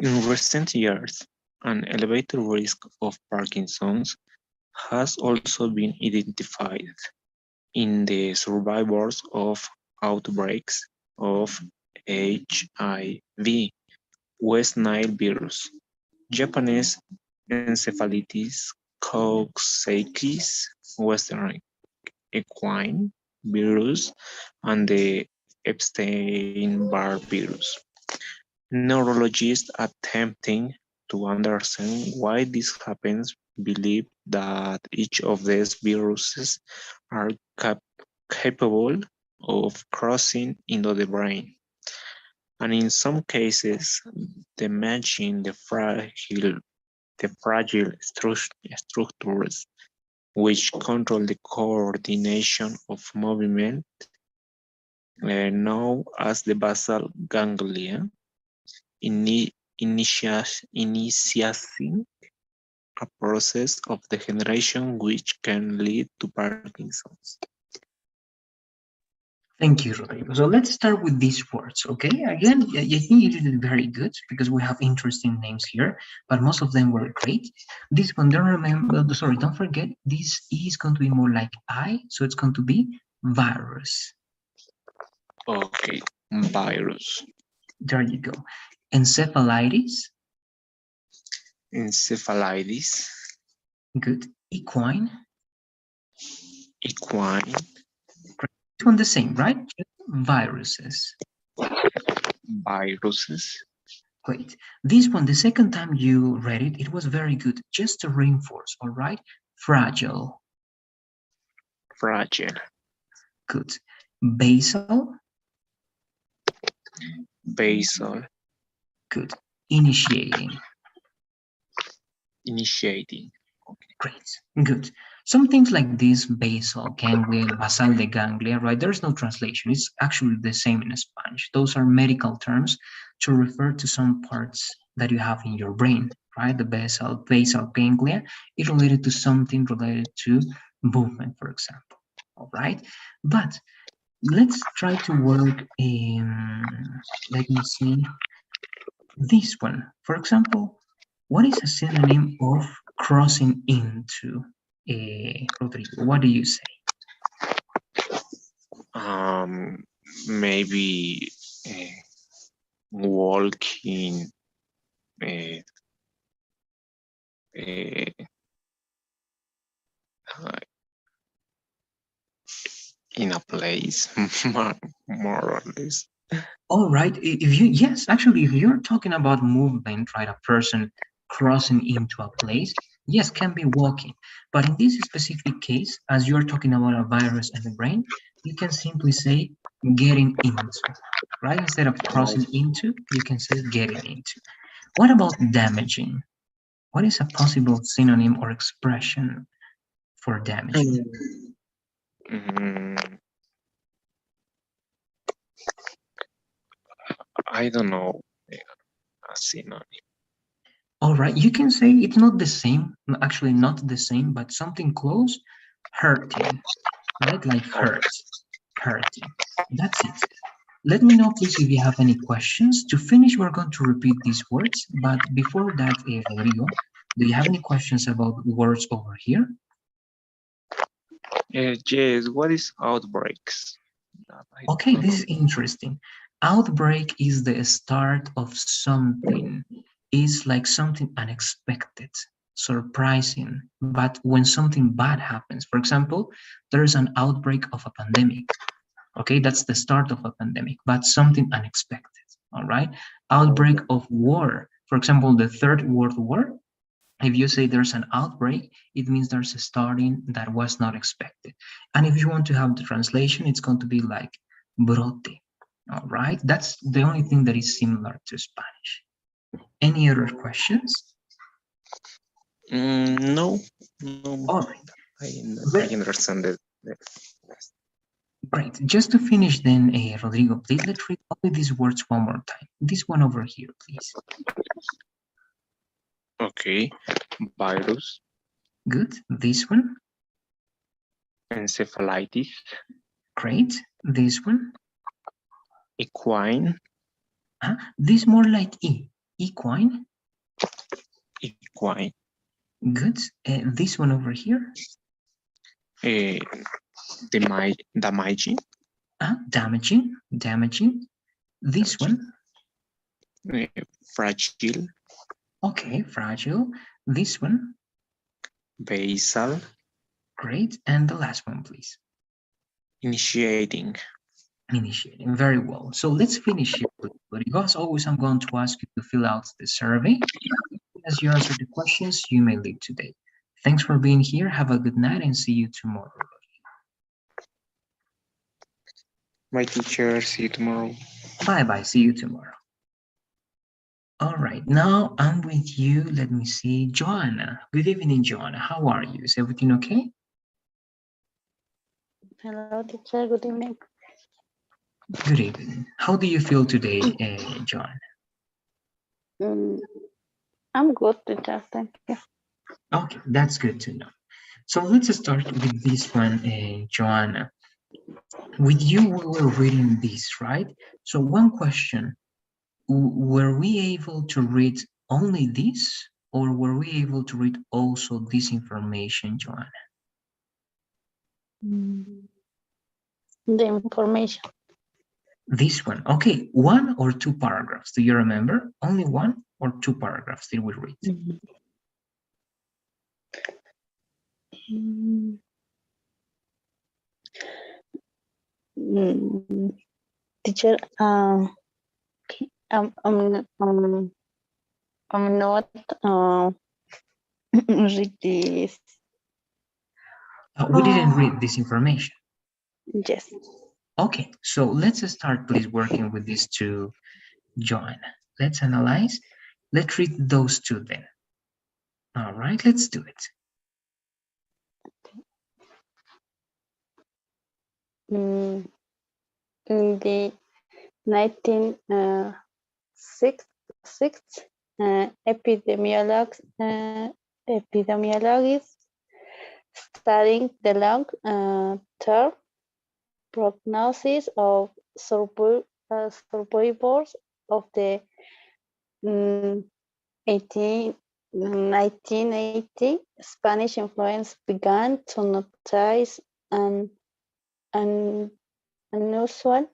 In recent years, an elevated risk of Parkinson's has also been identified in the survivors of outbreaks of HIV, West Nile virus, Japanese encephalitis, Coxsackie, Western equine virus, and the Epstein-Barr virus. Neurologists attempting to understand why this happens believe that each of these viruses are capable of crossing into the brain, and in some cases damaging the fragile structures which control the coordination of movement, known as the basal ganglia, initiating a process of degeneration which can lead to Parkinson's. Thank you, Rodrigo. So let's start with these words, okay? Again, I think you did it very good because we have interesting names here, but most of them were great. This one, don't forget, this is going to be more like I, so it's going to be virus. Okay, virus. There you go. Encephalitis. Encephalitis. Good. Equine. Equine. This one the same, right? Viruses. Viruses. Great. This one, the second time you read it, it was very good. Just to reinforce, all right? Fragile. Fragile. Good. Basal. Basal. Good. Initiating. Initiating. Great. Good. Some things like this, basal ganglia, basal de ganglia, right? There's no translation. It's actually the same in Spanish. Those are medical terms to refer to some parts that you have in your brain, right? The basal ganglia is related to something related to movement, for example. All right. But let's try to work in, let me see, this one. For example, what is a synonym of crossing into? Rodrigo, what do you say? Maybe walking in a place, more or less. All right. If you, yes, actually, if you're talking about movement, right, a person crossing into a place, yes, can be walking. But in this specific case, as you're talking about a virus and the brain, you can simply say getting into, right? Instead of crossing into, you can say getting into. What about damaging? What is a possible synonym or expression for damaging? I don't know a synonym. All right, you can say it's not the same, actually not the same, but something close, hurting, right? Like hurting. That's it. Let me know, please, if you have any questions. To finish, we're going to repeat these words, but before that, Rodrigo, do you have any questions about words over here? Yes, what is outbreaks? Okay, this is interesting. Outbreak is the start of something. It's like something unexpected, surprising. But when something bad happens, for example, there's an outbreak of a pandemic. Okay, that's the start of a pandemic, but something unexpected. All right, outbreak of war. For example, the Third World War. If you say there's an outbreak, it means there's a starting that was not expected. And if you want to have the translation, it's going to be like brote. All right, that's the only thing that is similar to Spanish. Any other questions? No. All right. I understand it. Great. Just to finish then, Rodrigo, please let's read only these words one more time. This one over here, please. Okay. Virus. Good. This one. Encephalitis. Great. This one. Equine. This more like E. Equine. Equine. Good. This one over here. Damaging. Damaging. This one. Fragile. Okay, fragile. This one. Basal. Great. And the last one, please. Initiating. Very well. So let's finish here. But as always, I'm going to ask you to fill out the survey. As you answer the questions, you may leave today. Thanks for being here. Have a good night and see you tomorrow. Bye, teacher. See you tomorrow. Bye-bye. See you tomorrow. All right. Now I'm with you. Let me see. Joanna. Good evening, Joanna. How are you? Is everything okay? Hello, teacher. Good evening. Good evening. How do you feel today, Joanna? I'm good, teacher. Thank you. Okay, that's good to know. So let's start with this one, Joanna. With you, we were reading this, right? So one question, were we able to read only this, or were we able to read also this information, Joanna? The information. This one, okay, 1 or 2 paragraphs, do you remember? Only 1 or 2 paragraphs did we read? Teacher, I'm not read this. We didn't read this information. Yes. Okay, so let's start please working with these two, Joanna. Let's analyze. Let's read those two then. All right, let's do it. In the 1960s, epidemiologists studying the long-term prognosis of survivors of the 1980 Spanish influence began to notice an unusual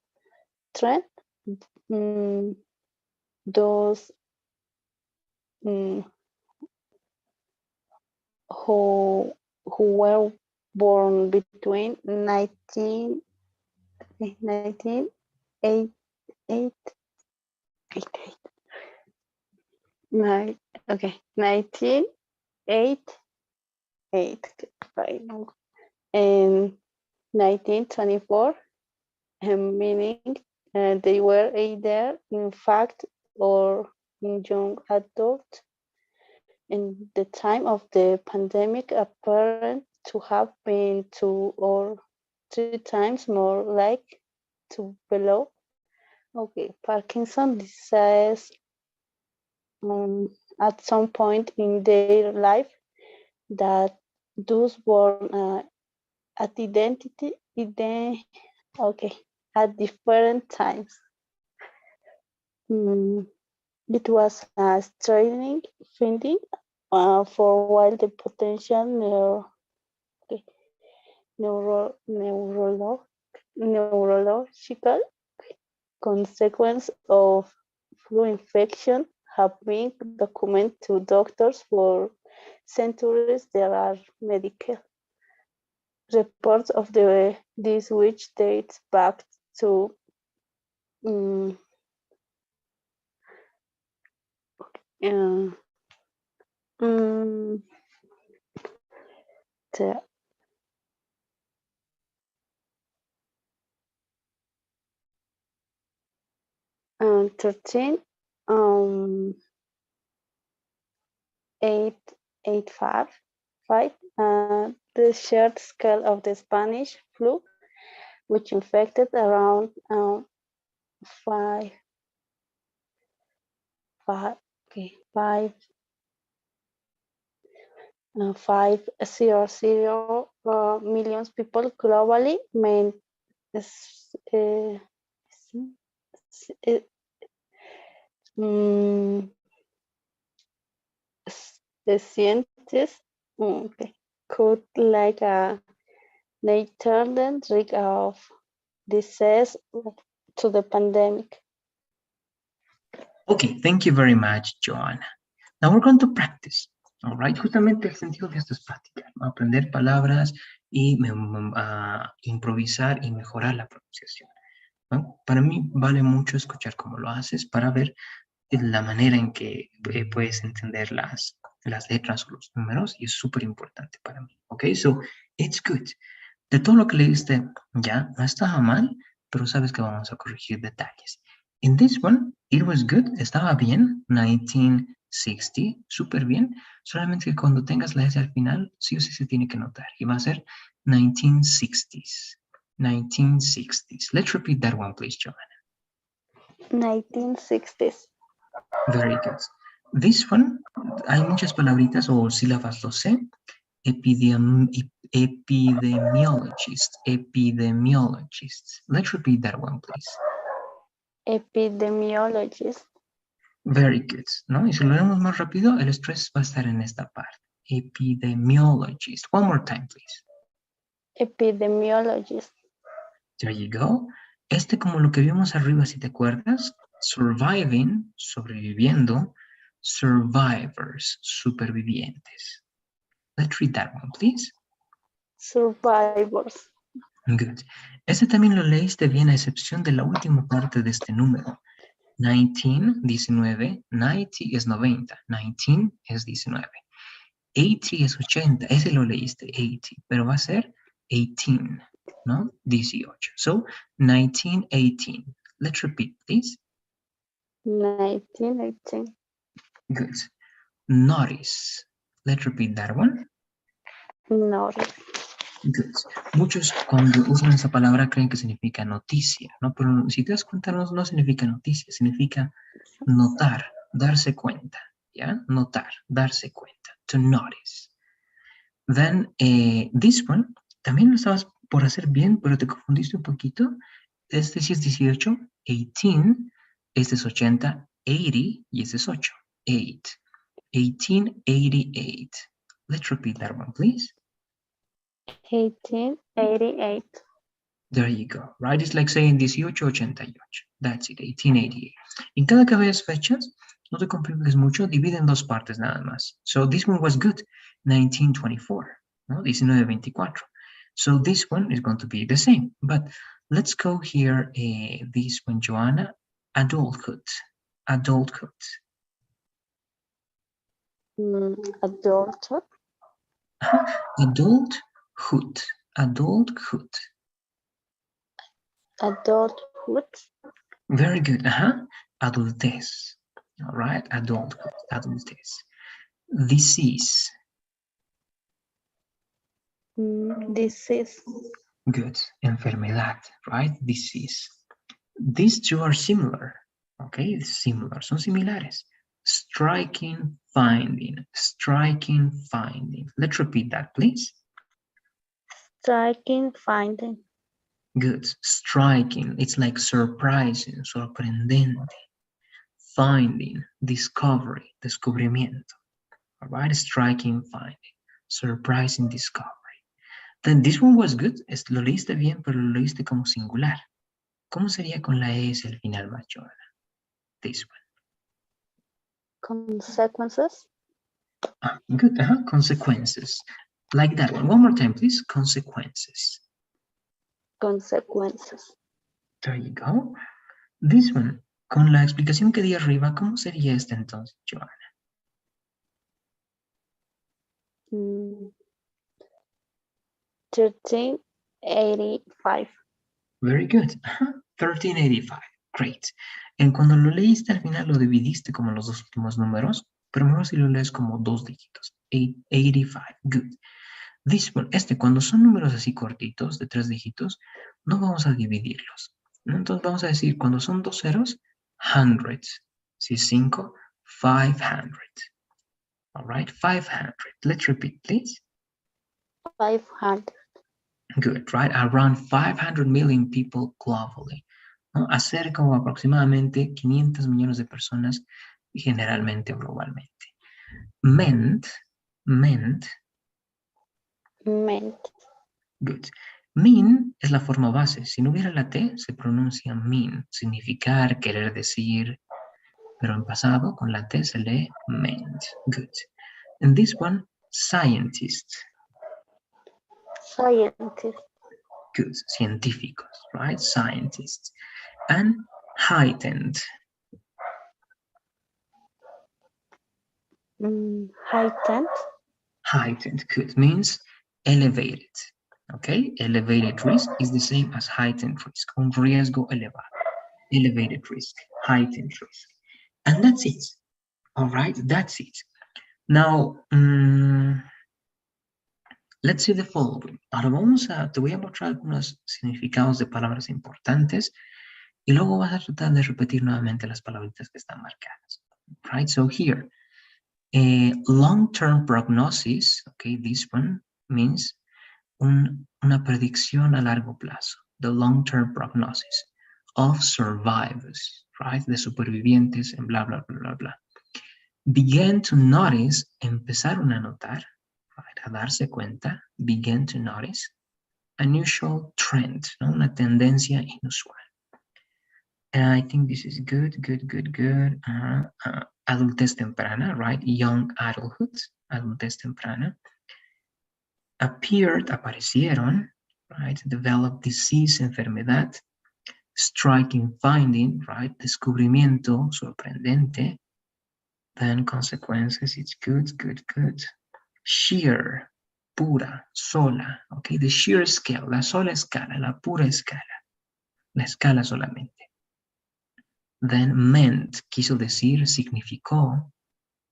trend. Those who were born between 1988 and 1924, meaning they were either in fact or young adults in the time of the pandemic, apparent to have been 2 or 3 times more like to below. Okay, Parkinson disease at some point in their life that those born at at different times. It was a striking finding for while the potential neurological consequence of flu infection have been documented to doctors for centuries. There are medical reports of this which dates back to the 13 885 the shared scale of the Spanish flu, which infected around 5 million people globally, meant the scientists could like a latent risk of disease to the pandemic. Okay, thank you very much, Joanna. Now we're going to practice. All right, justamente el sentido de esto es practicar, ¿no? Aprender palabras y improvisar y mejorar la pronunciación, ¿no? Para mí vale mucho escuchar cómo lo haces para ver la manera en que puedes entender las letras o los números, y es súper importante para mí. Ok, so it's good. De todo lo que leíste ya, no estaba mal, pero sabes que vamos a corregir detalles. In this one, it was good, estaba bien, 1960, súper bien, solamente que cuando tengas la S al final, sí o sí se tiene que notar, y va a ser 1960s, 1960s. Let's repeat that one, please, Joanna. 1960s. Very good. This one, hay muchas palabritas o sílabas, lo sé. Epidemiologists. Let's repeat that one, please. Epidemiologist. Very good, ¿no? Y si lo leemos más rápido, el estrés va a estar en esta parte. Epidemiologist. One more time, please. Epidemiologist. There you go. Como lo que vimos arriba, si te acuerdas, surviving, sobreviviendo, survivors, supervivientes. Let's read that one, please. Survivors. Good. También lo leíste bien a excepción de la última parte de este número. 19, 19, 90 es 90, 19 es 19. 80 es 80, ese lo leíste, 80, pero va a ser 18, ¿no? 18. So, 1918. Let's repeat, please. 1918. Good. Notice. Let's repeat that one. Notice. Good. Muchos cuando usan esa palabra creen que significa noticia, ¿no? Pero si te das cuenta, no significa noticia, significa notar, darse cuenta, ¿ya? Notar, darse cuenta. To notice. Then, this one, también lo estabas por hacer bien, pero te confundiste un poquito. Este sí es 18, 18, este es 80, 80, y este es 8, 8. 1888. Let's repeat that one, please. 1888. There you go, right? It's like saying 1888. That's it, 1888. En cada que veas fechas, no te compliques mucho, divide en dos partes nada más. So this one was good, 1924, no? 1924. So this one is going to be the same. But let's go here, this one, Joanna, adulthood. Adulthood. Adulthood. Adulthood. Adulthood. Adulthood. Very good. Adultez. All right. Adulthood. Adultez. Disease. Disease. Good. Enfermedad. Right. Disease. These two are similar. Okay. Similar. Son similares. Striking finding. Striking finding. Let's repeat that, please. Striking finding. Good. Striking. It's like surprising, sorprendente. Finding, discovery, descubrimiento. All right, striking finding, surprising discovery. Then this one was good. Lo leíste bien, pero lo leíste como singular. ¿Cómo sería con la S al final, Machona? This one. Consequences. Good. Consequences. Like that one. One more time, please. Consequences. Consequences. There you go. This one, con la explicación que di arriba, ¿cómo sería esta entonces, Joana? 1385. Very good. 1385. Great. Cuando lo leíste al final lo dividiste como los dos últimos números, pero mejor si lo lees como dos dígitos. 885. Good. This one, cuando son números así cortitos, de 3 dígitos, no vamos a dividirlos, ¿no? Entonces vamos a decir, cuando son 2 ceros, hundreds. Si es 5, 500. All right, 500. Let's repeat, please. 500. Good, right? Around 500 million people globally. ¿No? Acerca o aproximadamente 500 millones de personas, generalmente o globalmente. Meant. Good. Mean es la forma base. Si no hubiera la T, se pronuncia mean. Significar, querer decir. Pero en pasado, con la T se lee meant. Good. And this one, scientist. Scientist. Good. Científicos, right? Scientists. And heightened. Heightened. Heightened. Good. Means elevated. Okay? Elevated risk is the same as heightened risk. Un riesgo elevado. Elevated risk. Heightened risk. And that's it. All right? That's it. Now, let's see the following. Ahora te voy a mostrar algunos significados de palabras importantes y luego vas a tratar de repetir nuevamente las palabritas que están marcadas. Right? So here, long-term prognosis, okay, this one means una predicción a largo plazo. The long-term prognosis of survivors, right? De supervivientes en bla, bla, bla, bla, bla. Began to notice, empezaron a notar, right? A darse cuenta, began to notice, unusual trend, ¿no? Una tendencia inusual. And I think this is good. Adultez temprana, right? Young adulthood, adultez temprana. Appeared, aparecieron, right? Developed disease, enfermedad. Striking finding, right? Descubrimiento, sorprendente. Then consequences, it's good. Sheer, pura, sola, okay? The sheer scale, la sola escala, la pura escala. La escala solamente. Then meant, quiso decir, significó.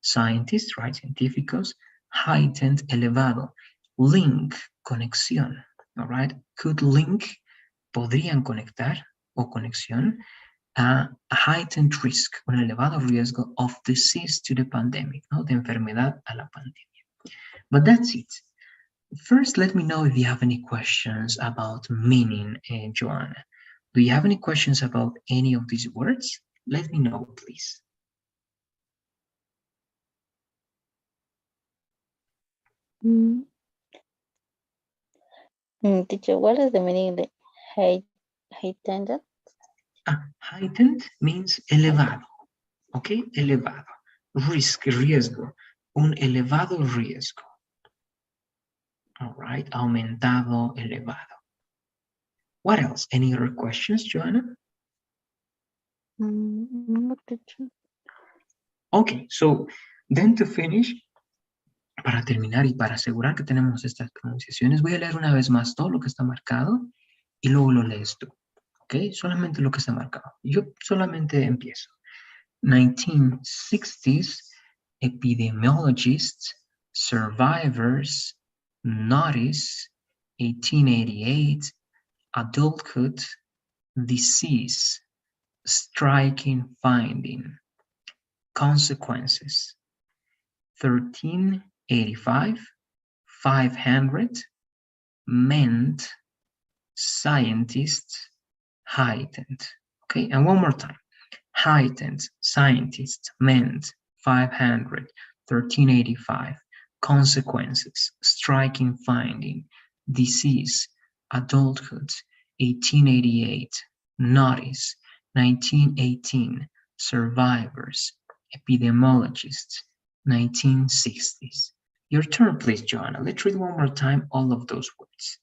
Scientists, right, científicos. Heightened, elevado. Link, conexión, all right. Could link, podrían conectar o conexión a heightened risk, un elevado riesgo of disease to the pandemic, ¿no? De enfermedad a la pandemia. But that's it. First, let me know if you have any questions about meaning, Joanna. Do you have any questions about any of these words? Let me know, please. Teacher, what is the meaning of the heightened? Heightened means elevado, okay? Elevado. Risk, riesgo. Un elevado riesgo. All right, aumentado, elevado. What else? Any other questions, Joanna? No, teacher. Okay, so then to finish, para terminar y para asegurar que tenemos estas pronunciaciones, voy a leer una vez más todo lo que está marcado y luego lo lees tú, ¿ok? Solamente lo que está marcado. Yo solamente empiezo. 1960s, epidemiologists, survivors, notice, 1888, adulthood, disease, striking finding, consequences, 1385, 500, meant, scientists, heightened. Okay, and one more time. Heightened, scientists, meant, 500, 1385, consequences, striking finding, disease, adulthood, 1888, notice, 1918, survivors, epidemiologists, 1960s. Your turn, please, Joanna. Let's read one more time all of those words.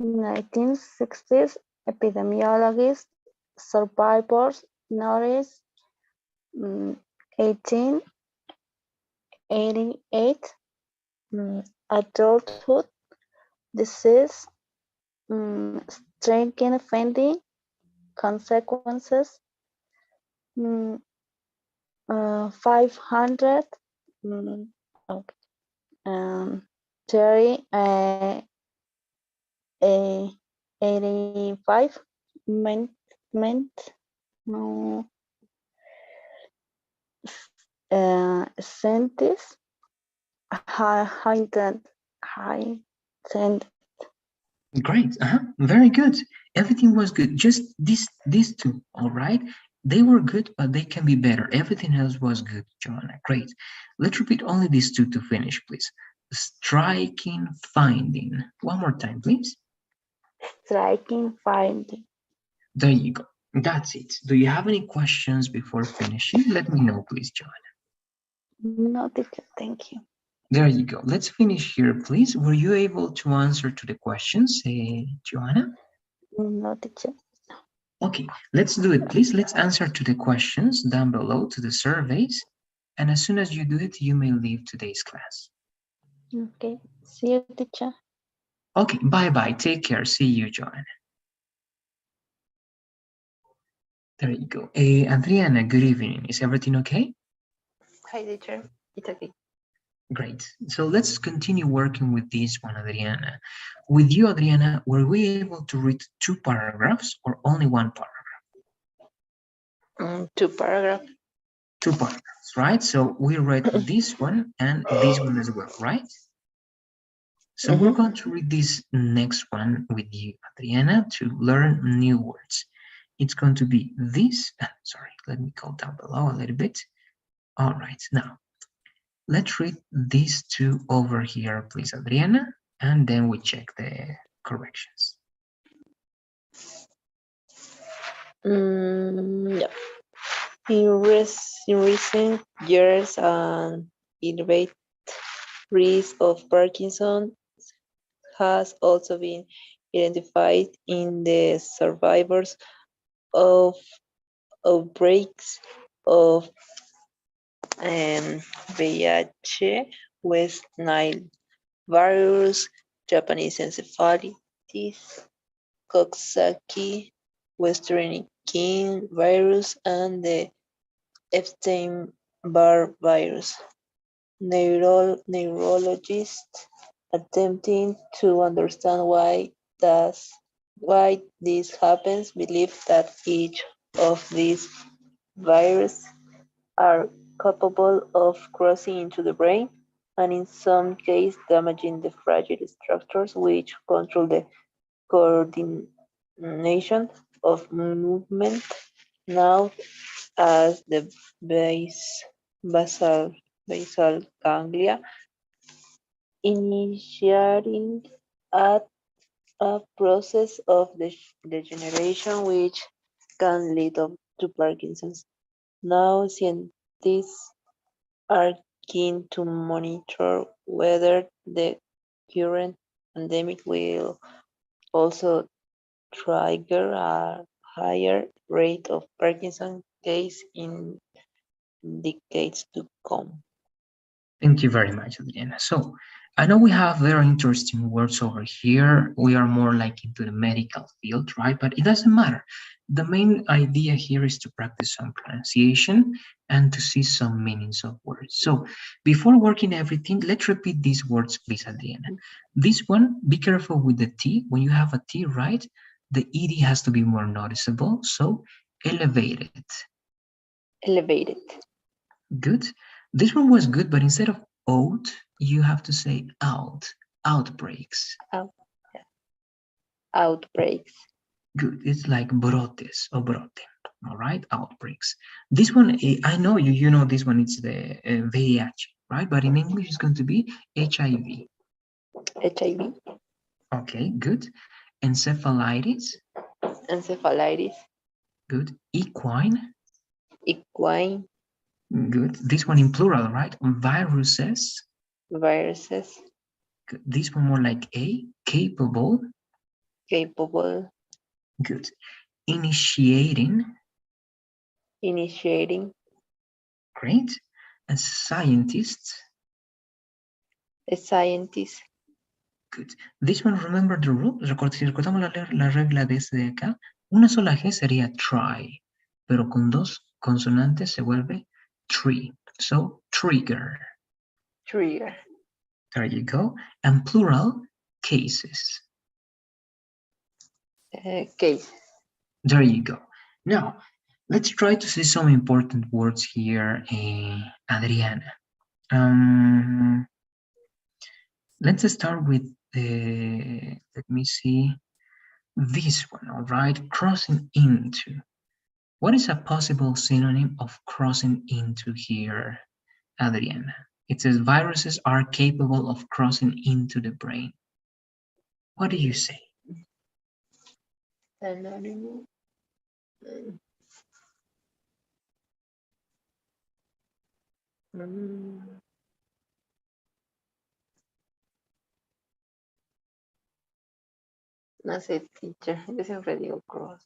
1960s, epidemiologists, survivors, notice, 1888, adulthood, disease, striking finding, consequences, 500, 85, meant, scientists, heightened. Great. Very good. Everything was good. Just these two, all right? They were good, but they can be better. Everything else was good, Joanna. Great. Let's repeat only these two to finish, please. Striking finding. One more time, please. Striking finding. There you go. That's it. Do you have any questions before finishing? Let me know, please, Joanna. No, teacher, thank you. There you go. Let's finish here, please. Were you able to answer to the questions, Joanna? No, teacher. Okay, let's do it, please. Let's answer to the questions down below, to the surveys. And as soon as you do it, you may leave today's class. Okay, see you, teacher. Okay, bye-bye. Take care. See you, Joanna. There you go. Adriana, good evening. Is everything okay? Hi, teacher. It's okay. Great. So let's continue working with this one, Adriana. With you, Adriana, were we able to read 2 paragraphs or only 1 paragraph? 2 paragraphs. 2 paragraphs, right? So we read this one and this one as well, right? So we're going to read this next one with you, Adriana, to learn new words. It's going to be this. Sorry, let me go down below a little bit. All right, now let's read these 2 over here, please, Adriana, and then we check the corrections. Yeah. In recent years, an elevated risk of Parkinson has also been identified in the survivors of outbreaks of VIH, West Nile virus, Japanese encephalitis, Coxsackie King virus and the Epstein-Barr virus. Neurologists attempting to understand why this happens believe that each of these viruses are capable of crossing into the brain and in some cases damaging the fragile structures which control the coordination of movement now as the basal, basal ganglia, initiating a, a process of degeneration which can lead up to Parkinson's. Now scientists are keen to monitor whether the current pandemic will also trigger a higher rate of Parkinson case in decades to come. Thank you very much, Adriana. So I know we have very interesting words over here. We are more like into the medical field, right? But it doesn't matter. The main idea here is to practice some pronunciation and to see some meanings of words. So before working everything, let's repeat these words, please, Adriana. This one, be careful with the T. When you have a T, right, the ED has to be more noticeable. So elevated. Elevated. Good. This one was good, but instead of out, you have to say out. Outbreaks. Out, yeah. Outbreaks. Good. It's like brotes or brote. All right. Outbreaks. This one, I know you know this one. It's the VIH, right? But in English, it's going to be HIV. HIV. Okay. Good. Encephalitis. Encephalitis. Good. Equine. Equine. Good. This one in plural, right? Viruses. Viruses. Good. This one more like A. Capable. Capable. Good. Initiating. Initiating. Great. A scientist. A scientist. Good. This one, remember the rule. Si recordamos la regla de este de acá, una sola G sería try, pero con dos consonantes se vuelve tree. So, trigger. Trigger. There you go. And plural, cases. Case. There you go. Now, let's try to see some important words here, Adriana. Let's start with let me see, this one, all right? Crossing into. What is a possible synonym of crossing into here, Adriana? It says viruses are capable of crossing into the brain. What do you say? Synonym. No sé, teacher. Yo siempre digo cross.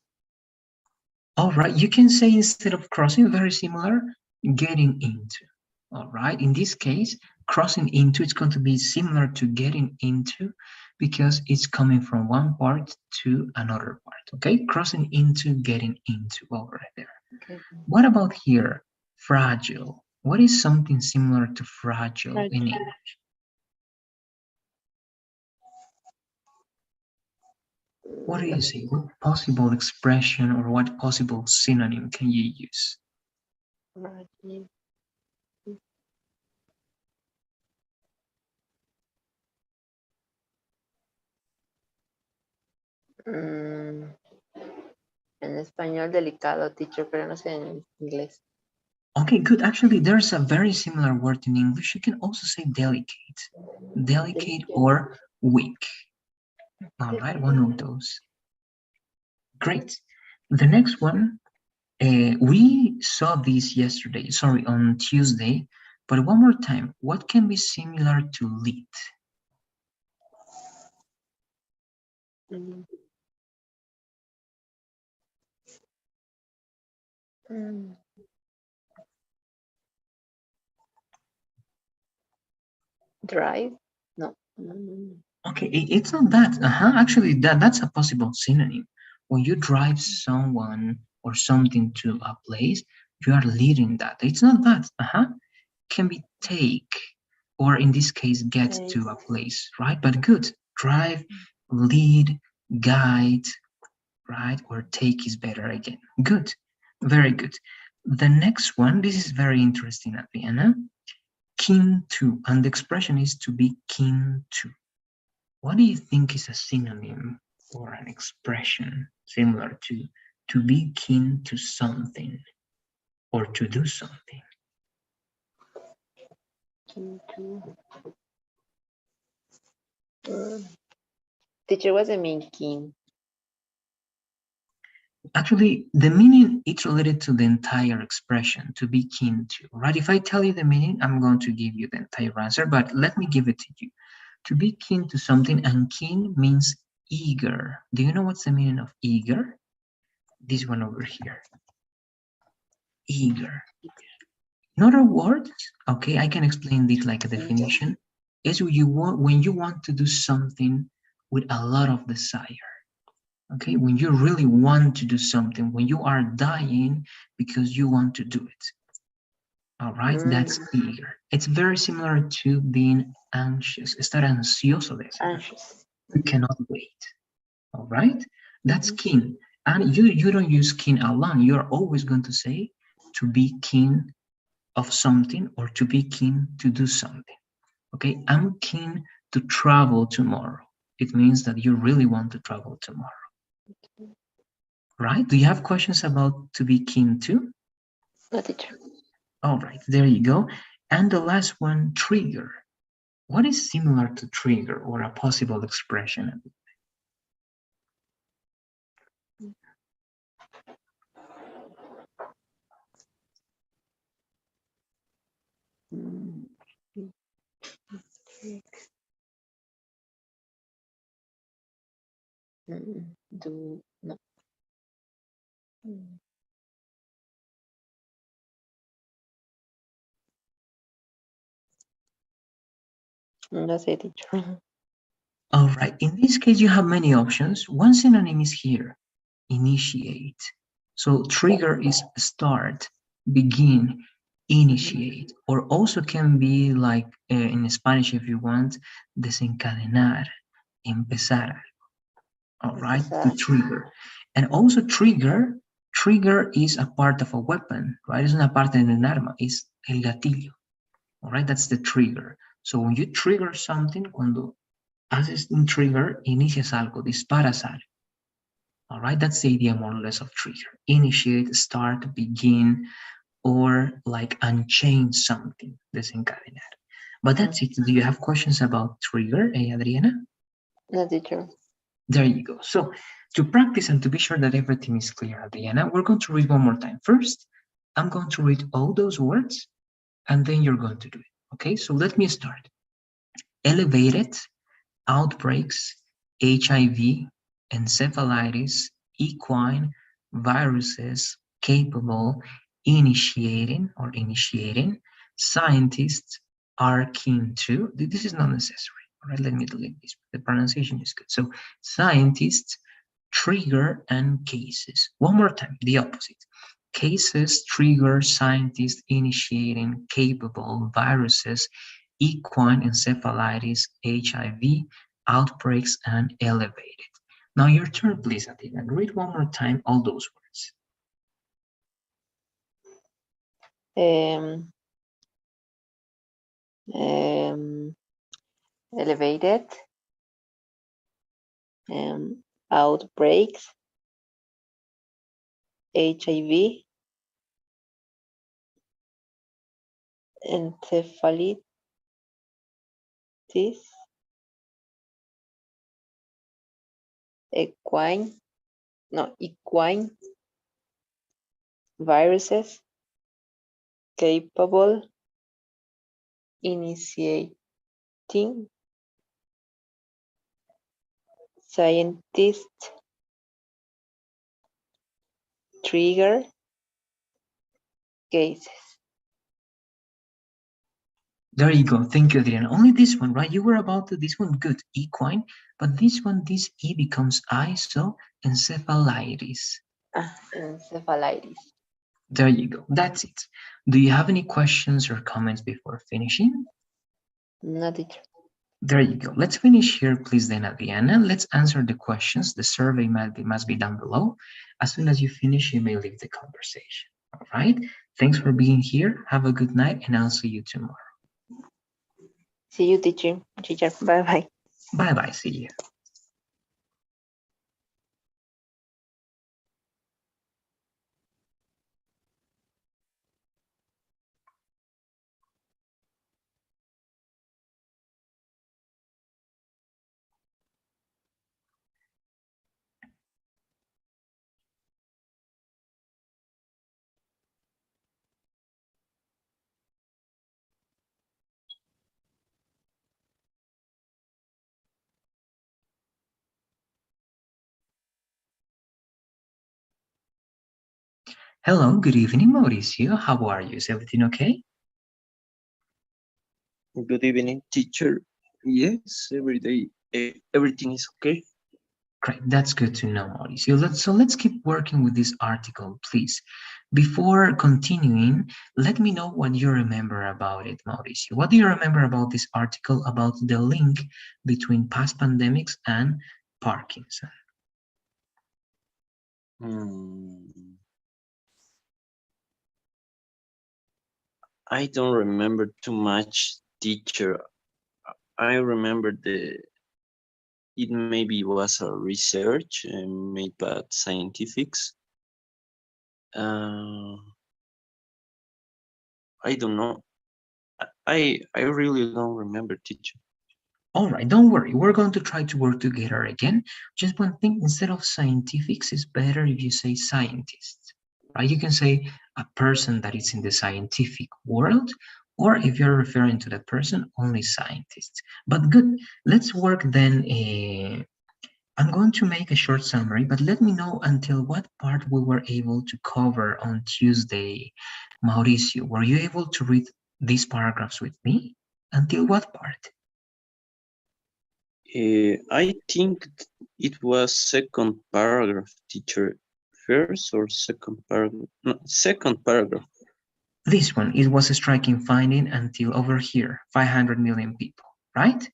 All right, you can say instead of crossing, very similar, getting into. All right, in this case, crossing into, it's going to be similar to getting into because it's coming from one part to another part, okay? Crossing into, getting into over there. Okay. What about here? Fragile. What is something similar to fragile in English? What do you say? What possible expression or what possible synonym can you use? Fragile. En español delicado, teacher, pero no sé en inglés. Okay, good. Actually, there's a very similar word in English. You can also say delicate. Delicate or weak. All right, one of those. Great. The next one, we saw this yesterday, sorry, on Tuesday, but one more time, what can be similar to lead? Drive? No. Okay, it's not that. Actually, that's a possible synonym. when you drive someone or something to a place, you are leading that. It's not bad. Can be take, or in this case, get to a place, right? But good. Drive, lead, guide, right? Or take is better again. Good. Very good. The next one, this is very interesting, Adriana. Keen to, and the expression is to be keen to. What do you think is a synonym or an expression similar to be keen to something or to do something? Keen to. Teacher, what's the mean keen? Actually, the meaning is related to the entire expression, to be keen to, right? If I tell you the meaning, I'm going to give you the entire answer, but let me give it to you. To be keen to something, and keen means eager. Do you know what's the meaning of eager? This one over here. Eager. Not a word, okay? I can explain this like a definition. Is when you want to do something with a lot of desire. Okay, when you really want to do something, when you are dying because you want to do it. All right, that's eager. It's very similar to being anxious. Estar ansioso de eso. Anxious. You cannot wait. All right, that's keen. And you don't use keen alone. You're always going to say to be keen of something or to be keen to do something. Okay, I'm keen to travel tomorrow. It means that you really want to travel tomorrow. Right? Do you have questions about to be keen to? No, teacher. All right, there you go. And the last one, trigger. What is similar to trigger or a possible expression? Do no. No sé, teacher. All right, in this case, you have many options. One synonym is here, initiate. So trigger is start, begin, initiate, or also can be like in Spanish if you want, desencadenar, empezar. All right, to trigger. And also trigger is a part of a weapon, right? Es una parte de un arma, es el gatillo. All right, that's the trigger. So when you trigger something, cuando haces un trigger, inicias algo, disparas algo. All right, that's the idea more or less of trigger. Initiate, start, begin, or like unchain something, desencadenar. But that's it. Do you have questions about trigger, Adriana? No, teacher. There you go. So to practice and to be sure that everything is clear, Adriana, we're going to read one more time. First, I'm going to read all those words, and then you're going to do it. Okay, so let me start. Elevated, outbreaks, HIV, encephalitis, equine, viruses, capable, initiating or initiating, scientists are keen to. This is not necessary. All right, let me delete this. The pronunciation is good. So scientists, trigger, and cases. One more time, the opposite. Cases, trigger, scientists, initiating, capable, viruses, equine, encephalitis, HIV, outbreaks, and elevated. Now your turn, please, Athena. Read one more time all those words. Elevated, outbreaks, HIV, encephalitis, equine, viruses, capable, initiating, scientist, trigger, cases. There you go. Thank you, Adriana. Only this one, right? You were about to this one. Good. Equine. But this one, this E becomes I, so encephalitis. Encephalitis. There you go. That's it. Do you have any questions or comments before finishing? No, teacher. There you go. Let's finish here, please, then, Adriana. Let's answer the questions. The survey must be down below. As soon as you finish, you may leave the conversation. All right? Thanks for being here. Have a good night, and I'll see you tomorrow. See you, teacher. Teacher, bye-bye. Bye-bye. See you. Hello, good evening, Mauricio. How are you? Is everything okay? Good evening, teacher. Yes, every day everything is okay. Great, that's good to know, Mauricio. Let's keep working with this article, please. Before continuing, let me know what you remember about it, Mauricio. What do you remember about this article about the link between past pandemics and Parkinson? I don't remember too much, teacher. I remember it maybe was a research made by scientifics. I don't know. I really don't remember, teacher. All right, don't worry. We're going to try to work together again. Just one thing, instead of scientifics, it's better if you say scientists, right? You can say a person that is in the scientific world, or if you're referring to the person, only scientists. But good, let's work then. I'm going to make a short summary, but let me know until what part we were able to cover on Tuesday. Mauricio, were you able to read these paragraphs with me? Until what part? I think it was second paragraph, teacher. First or second paragraph? No, second paragraph. This one, it was a striking finding until over here, 500 million people, right?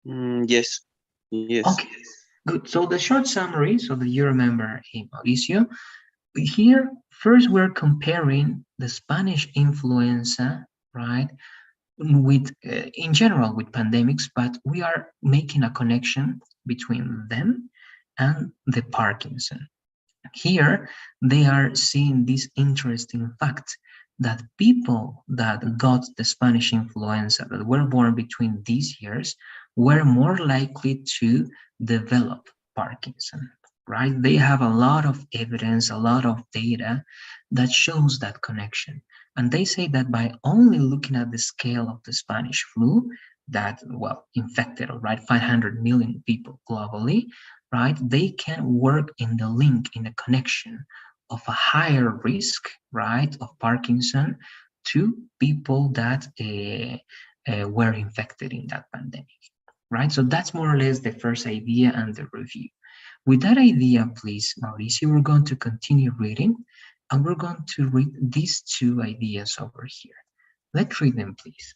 Yes, yes. Okay, good. So the short summary, so that you remember, Mauricio, here, first we're comparing the Spanish influenza, right, with, in general, with pandemics, but we are making a connection between them and the Parkinson. Here, they are seeing this interesting fact that people that got the Spanish influenza that were born between these years were more likely to develop Parkinson, right? They have a lot of evidence, a lot of data that shows that connection. And they say that by only looking at the scale of the Spanish flu, that, well, infected, right, 500 million people globally, right, they can work in the link, in the connection of a higher risk, right, of Parkinson to people that were infected in that pandemic, right? So that's more or less the first idea and the review. With that idea, please, Mauricio, we're going to continue reading, and we're going to read these two ideas over here. Let's read them, please.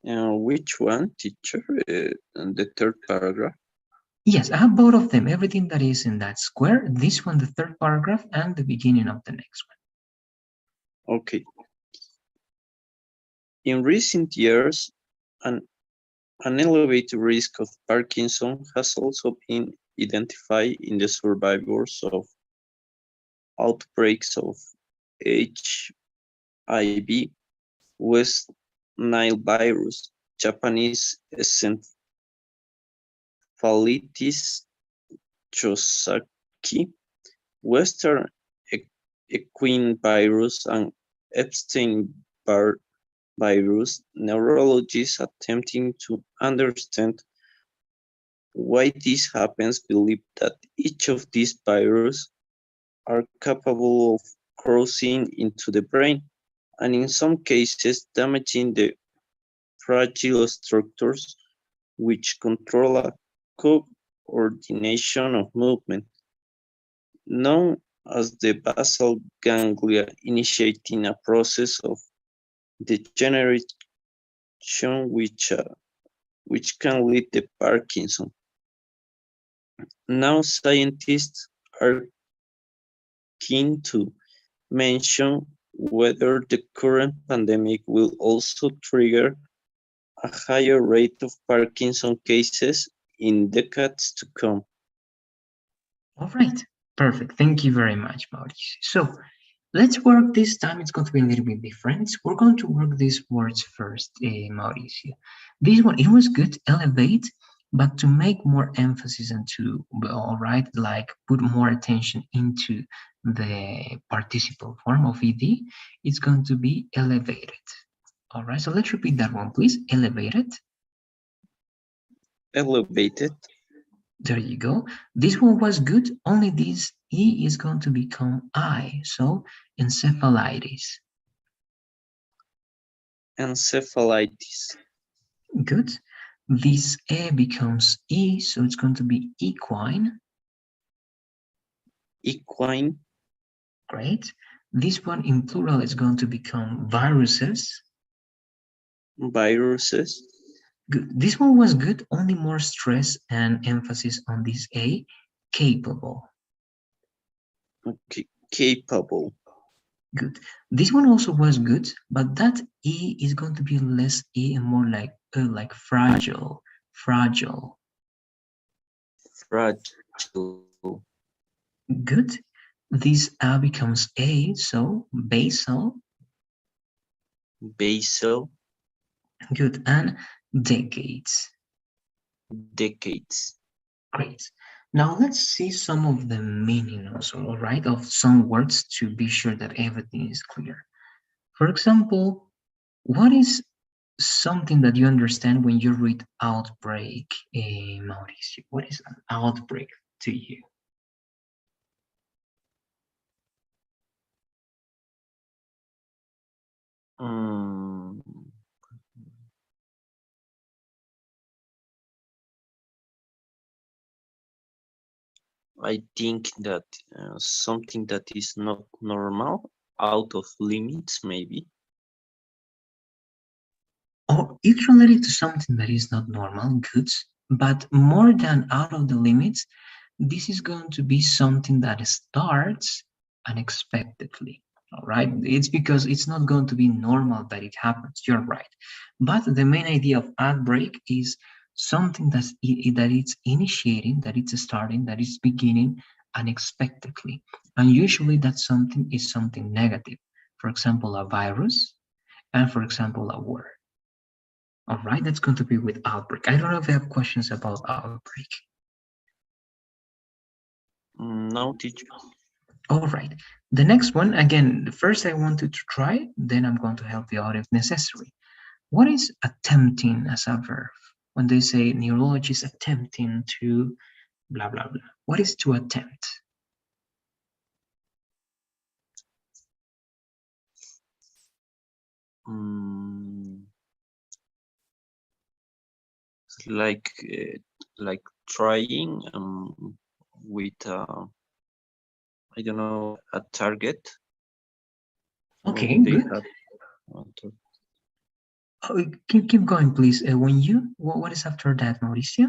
Which one, teacher? The third paragraph? Yes, I have both of them, everything that is in that square, this one, the third paragraph, and the beginning of the next one. Okay. In recent years, an elevated risk of Parkinson has also been identified in the survivors of outbreaks of HIV, West Nile virus, Japanese encephalitis, Chosaki, Western equine virus, and Epstein virus. Neurologists attempting to understand why this happens believe that each of these viruses are capable of crossing into the brain, and in some cases damaging the fragile structures which control a coordination of movement, known as the basal ganglia, initiating a process of degeneration which can lead to Parkinson. Now scientists are keen to mention whether the current pandemic will also trigger a higher rate of Parkinson cases in decades to come. All right, perfect. Thank you very much, Mauricio. So let's work this time. It's going to be a little bit different. We're going to work these words first, Mauricio. This one, it was good, elevate, but to make more emphasis into, all right, like put more attention into the participle form of ed, it's going to be elevated. All right, so let's repeat that one, please. Elevated. Elevated. There you go. This one was good, only this E is going to become I, so encephalitis. Encephalitis. Good. This E becomes E, so it's going to be equine. Equine. Great. This one in plural is going to become viruses. Viruses. Good. This one was good, only more stress and emphasis on this A, capable. Okay. Capable. Good. This one also was good, but that E is going to be less E and more like fragile. Fragile. Fragile. Good. This A becomes A, so basal. Basal. Good. And decades. Decades. Great. Now let's see some of the meaning also, all right, of some words to be sure that everything is clear. For example, what is something that you understand when you read outbreak, Mauricio? What is an outbreak to you? I think that something that is not normal, out of limits, maybe. Or it's related to something that is not normal, good, but more than out of the limits, this is going to be something that starts unexpectedly. All right, it's because it's not going to be normal that it happens. You're right, but the main idea of outbreak is something that it's initiating, that it's starting, that it's beginning unexpectedly, and usually that something is something negative. For example, a virus, and for example, a war. All right, that's going to be with outbreak. I don't know if you have questions about outbreak. No, teacher. All right. The next one, again, first I wanted to try, then I'm going to help you out if necessary. What is attempting as a verb? When they say neurologist attempting to blah, blah, blah. What is to attempt? Like trying with I don't know, a target. Okay, good. Keep going, please. When you, what is after that, Mauricio?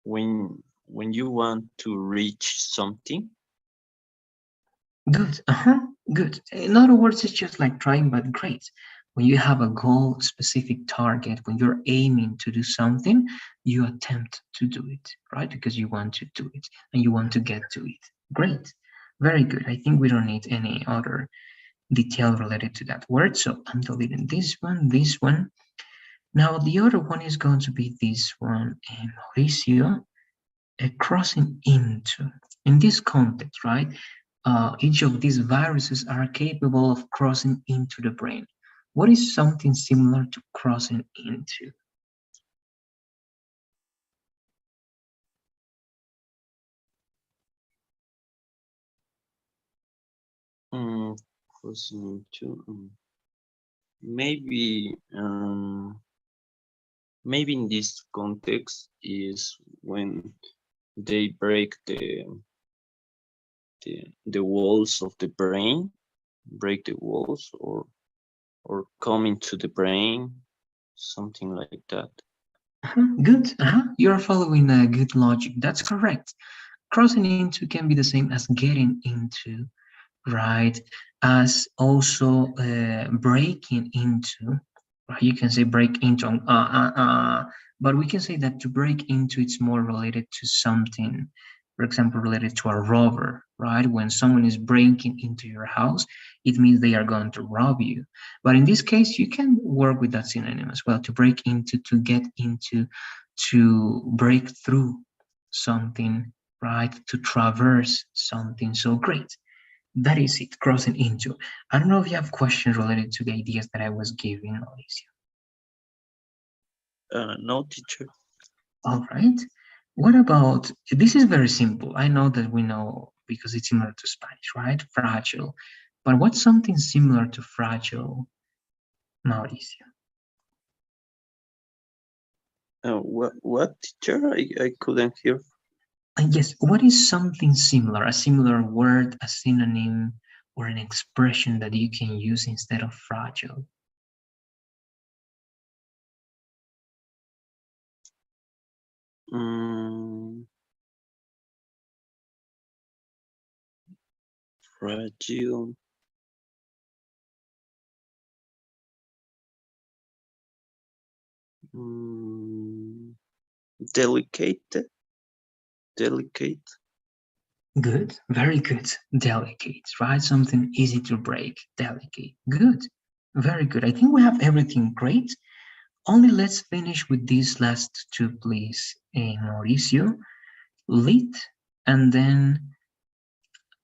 When you want to reach something. Good. Good. In other words, it's just like trying, but great. When you have a goal, specific target, when you're aiming to do something, you attempt to do it, right? Because you want to do it and you want to get to it. Great. Very good. I think we don't need any other detail related to that word. So I'm deleting this one, this one. Now the other one is going to be this one, Mauricio, crossing into. In this context, right? Each of these viruses are capable of crossing into the brain. What is something similar to crossing into? Crossing into maybe maybe in this context is when they break the walls of the brain, break the walls, or come into the brain, something like that. Good. You're following a good logic. That's correct. Crossing into can be the same as getting into, right? As also breaking into, right? You can say break into, but we can say that to break into, it's more related to something, for example, related to a robber, right? When someone is breaking into your house, it means they are going to rob you. But in this case, you can work with that synonym as well, to break into, to get into, to break through something, right? To traverse something. So great. That is it, crossing into. I don't know if you have questions related to the ideas that I was giving, Alicia. No, teacher. All right. What about, this is very simple. I know that we know because it's similar to Spanish, right? Fragile. But what's something similar to fragile, Mauricio? What teacher? I couldn't hear. And yes, what is something similar, a similar word, a synonym, or an expression that you can use instead of fragile? Fragile. Delicate. Delicate. Good, very good. Delicate, right? Something easy to break, delicate. Good, very good. I think we have everything great. Only let's finish with these last two, please, Mauricio. Lit, and then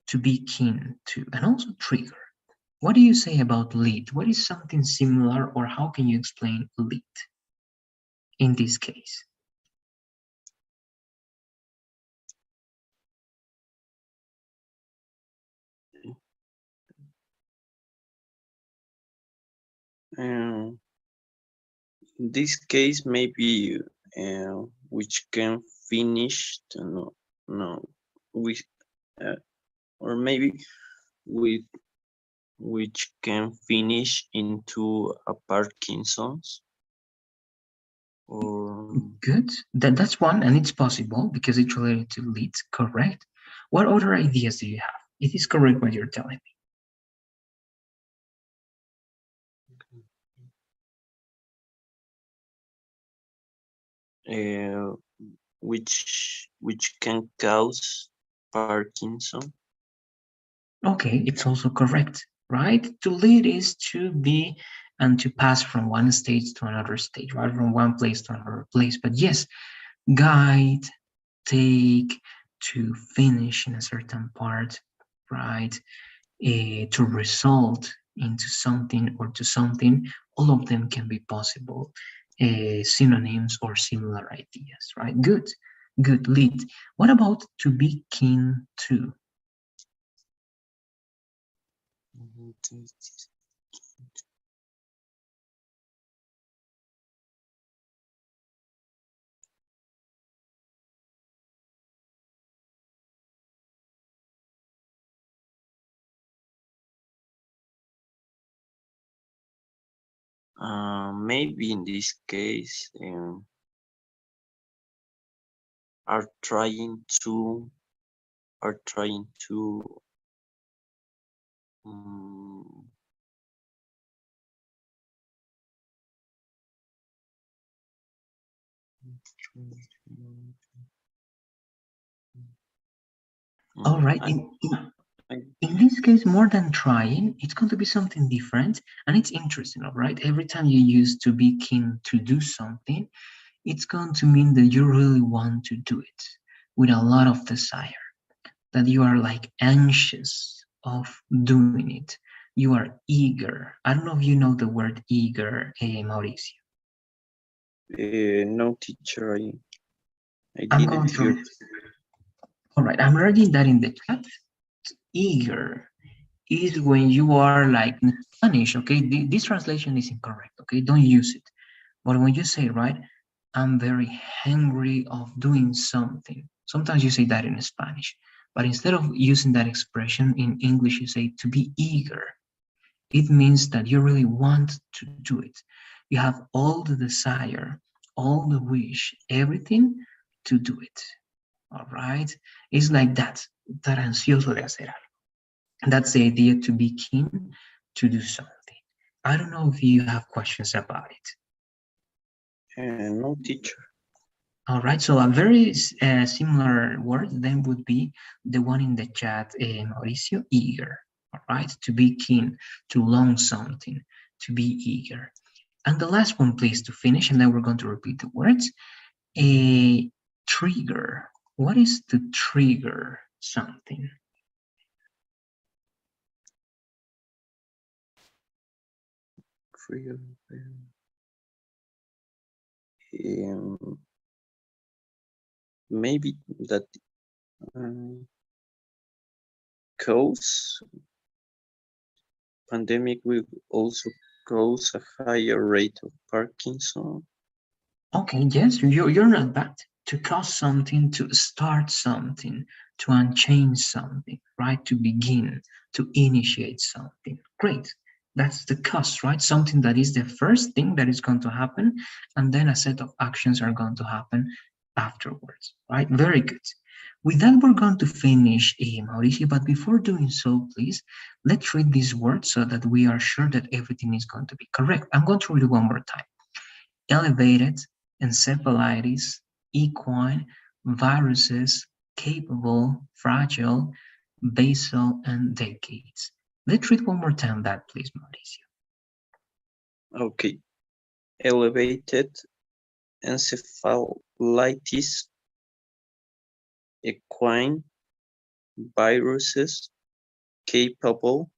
to be keen to, and also trigger. What do you say about lit? What is something similar, or how can you explain lit in this case? In this case, maybe which can finish, no, with, or maybe with which can finish into a Parkinson's. Or good. That's one, and it's possible because it's related to lit. Correct. What other ideas do you have? It is correct what you're telling me. which can cause Parkinson. Okay, it's also correct, right? To lead is to be and to pass from one stage to another stage, right? From one place to another place. But yes, guide, take, to finish in a certain part, right? To result into something or to something, all of them can be possible synonyms or similar ideas, right? Good, good lead. What about to be keen to? Maybe in this case, are trying to All right. In this case, more than trying, it's going to be something different, and it's interesting, all right? Every time you use to be keen to do something, it's going to mean that you really want to do it with a lot of desire, that you are like anxious of doing it. You are eager. I don't know if you know the word eager, Mauricio. no, teacher, I I'm didn't going hear. to. All right, I'm writing that in the chat. Eager. is when you are like in Spanish, okay? This translation is incorrect, okay? Don't use it. But when you say, right, I'm very hungry of doing something. Sometimes you say that in Spanish, but instead of using that expression in English, you say to be eager. It means that you really want to do it. You have all the desire, all the wish, everything to do it. All right? It's like that. Estar ansioso de hacer algo. That's the idea, to be keen to do something. I don't know if you have questions about it. No, teacher. All right, so a very similar word then would be the one in the chat, Mauricio, eager. All right, to be keen, to long something, to be eager. And the last one, please, to finish, and then we're going to repeat the words. A trigger. What is to trigger something? Trigger. Maybe that cause pandemic will also cause a higher rate of Parkinson. Okay, yes, you're not bad. To cause something, to start something, to unchange something, right? To begin, to initiate something. Great. That's the cause, right? Something that is the first thing that is going to happen, and then a set of actions are going to happen afterwards, right? Very good. With that, we're going to finish, Mauricio, but before doing so, please, let's read these words so that we are sure that everything is going to be correct. I'm going to read it one more time. Elevated, encephalitis, equine, viruses, capable, fragile, basal, and decades. Let's read one more time that, please, Mauricio. Okay. Elevated encephalitis, equine, viruses, capable,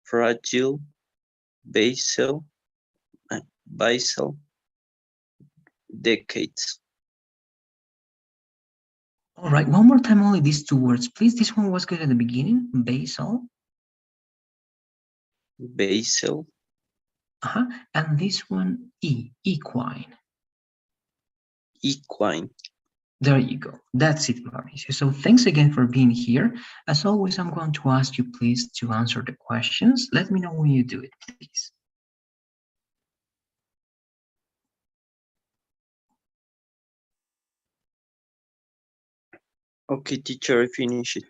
fragile, basal, decades. All right, one more time, only these two words, please. This one was good at the beginning, basal. Basal. And this one, equine. Equine. There you go. That's it, Mauricio. So thanks again for being here. As always, I'm going to ask you, please, to answer the questions. Let me know when you do it, please. Okay, teacher, I finish it.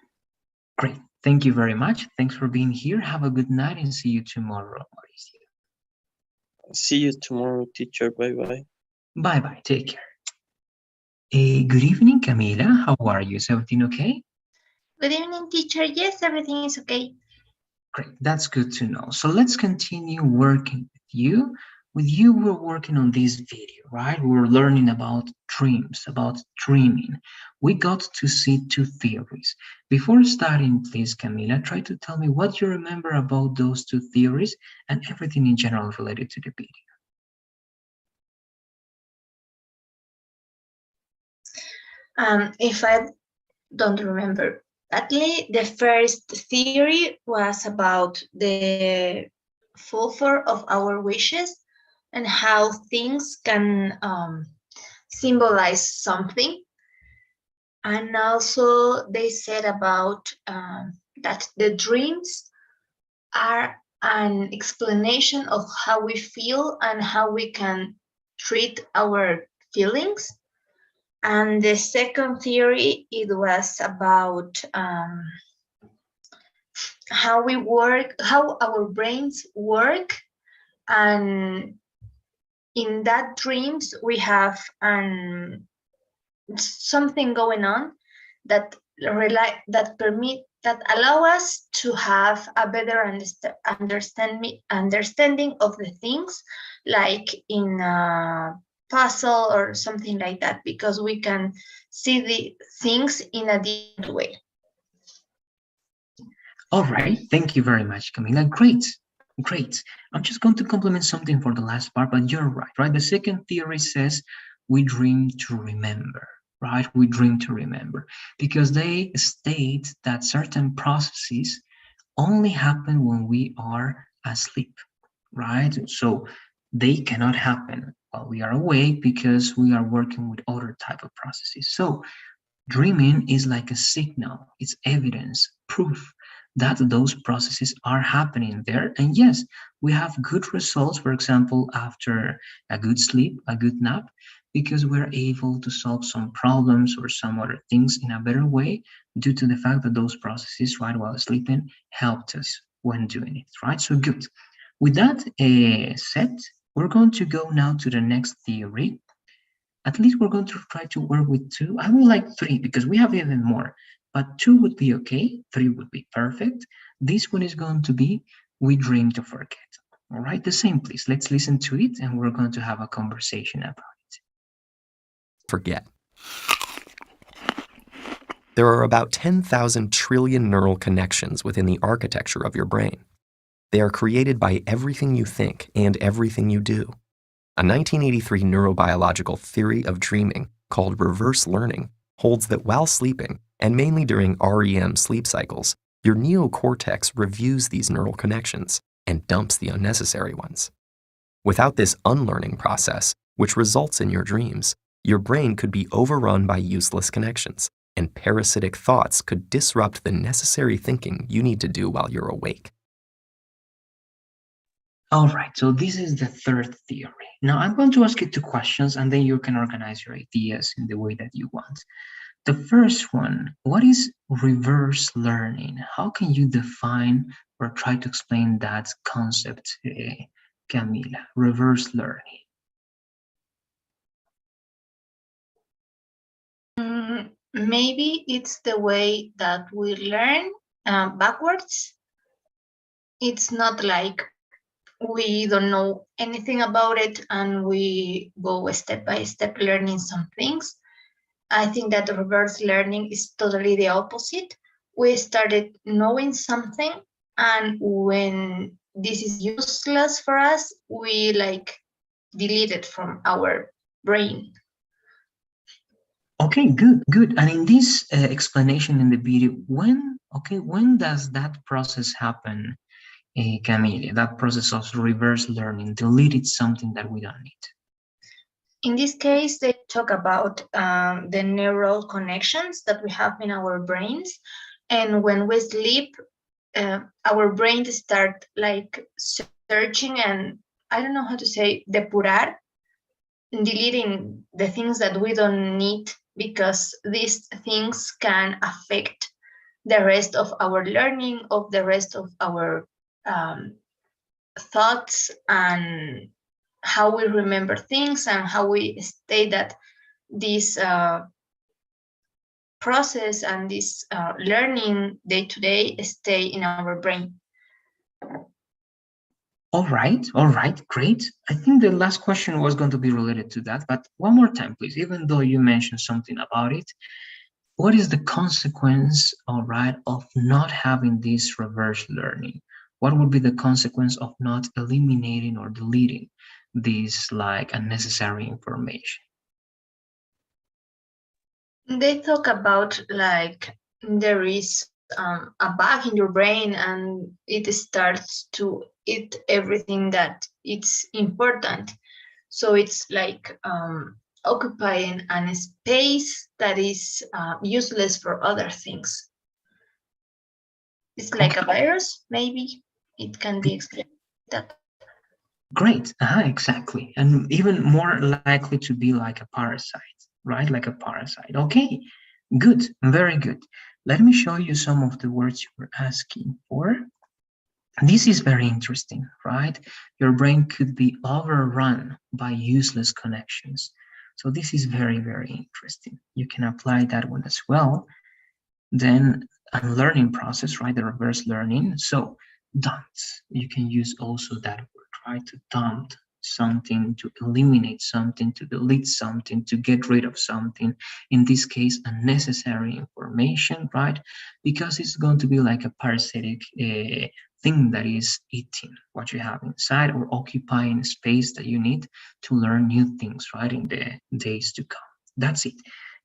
Great. Thank you very much. Thanks for being here. Have a good night and see you tomorrow, Mauricio. See you tomorrow, teacher. Bye-bye. Bye-bye. Take care. Good evening, Camila. How are you? Is everything okay? Good evening, teacher. Yes, everything is okay. Great. That's good to know. So let's continue working with you. With you, we're working on this video, right? We're learning about dreams, about dreaming. We got to see two theories. Before starting, please, Camila, try to tell me what you remember about those two theories and everything in general related to the video. If I don't remember badly, the first theory was about the fulfillment of our wishes and how things can symbolize something. And also they said about that the dreams are an explanation of how we feel and how we can treat our feelings. And the second theory, it was about how we work, how our brains work. And in that dreams, we have something going on that allow us to have a better understanding of the things, like in a puzzle or something like that, because we can see the things in a different way. All right, thank you very much, Camila. Great, great. I'm just going to complement something for the last part, but you're right, right? The second theory says we dream to remember, right? We dream to remember, because they state that certain processes only happen when we are asleep, right? So they cannot happen while we are awake because we are working with other type of processes. So dreaming is like a signal, it's evidence, proof that those processes are happening there. And yes, we have good results, for example, after a good sleep, a good nap, because we're able to solve some problems or some other things in a better way due to the fact that those processes, right, while sleeping, helped us when doing it, right? So good. With that said, we're going to go now to the next theory. At least we're going to try to work with two. I would like three because we have even more, but two would be okay. Three would be perfect. This one is going to be we dream to forget. All right, the same, please. Let's listen to it and we're going to have a conversation about it. Forget. There are about 10,000 trillion neural connections within the architecture of your brain. They are created by everything you think and everything you do. A 1983 neurobiological theory of dreaming called reverse learning holds that while sleeping, and mainly during REM sleep cycles, your neocortex reviews these neural connections and dumps the unnecessary ones. Without this unlearning process, which results in your dreams, your brain could be overrun by useless connections, and parasitic thoughts could disrupt the necessary thinking you need to do while you're awake. All right, so this is the third theory. Now I'm going to ask you two questions and then you can organize your ideas in the way that you want. The first one, what is reverse learning? How can you define or try to explain that concept, Camila? Reverse learning. Maybe it's the way that we learn backwards. It's not like we don't know anything about it and we go step by step learning some things. I think that reverse learning is totally the opposite. We started knowing something, and when this is useless for us, we like delete it from our brain. Okay, good, good. And in this explanation in the video, when does that process happen, Camille? That process of reverse learning, deleted something that we don't need. In this case, they talk about the neural connections that we have in our brains. And when we sleep, our brains start like searching and I don't know how to say, depurar, deleting the things that we don't need because these things can affect the rest of our learning, of the rest of our thoughts and how we remember things and how we stay that this process and this learning day to day stay in our brain. All right, great. I think the last question was going to be related to that, but one more time, please, even though you mentioned something about it, what is the consequence, all right, of not having this reverse learning? What would be the consequence of not eliminating or deleting this like unnecessary information? They talk about like there is a bug in your brain and it starts to eat everything that it's important. So it's like occupying a space that is useless for other things. It's like a virus, maybe it can be explained that. Great, exactly. And even more likely to be like a parasite, right? Like a parasite. Okay, good, very good. Let me show you some of the words you were asking for. This is very interesting, right? Your brain could be overrun by useless connections. So this is very, very interesting. You can apply that one as well. Then a learning process, right? The reverse learning. So dumps, you can use also that word, right? To dump something, to eliminate something, to delete something, to get rid of something. In this case, unnecessary information, right? Because it's going to be like a parasitic thing that is eating what you have inside or occupying space that you need to learn new things, right? In the days to come. That's it.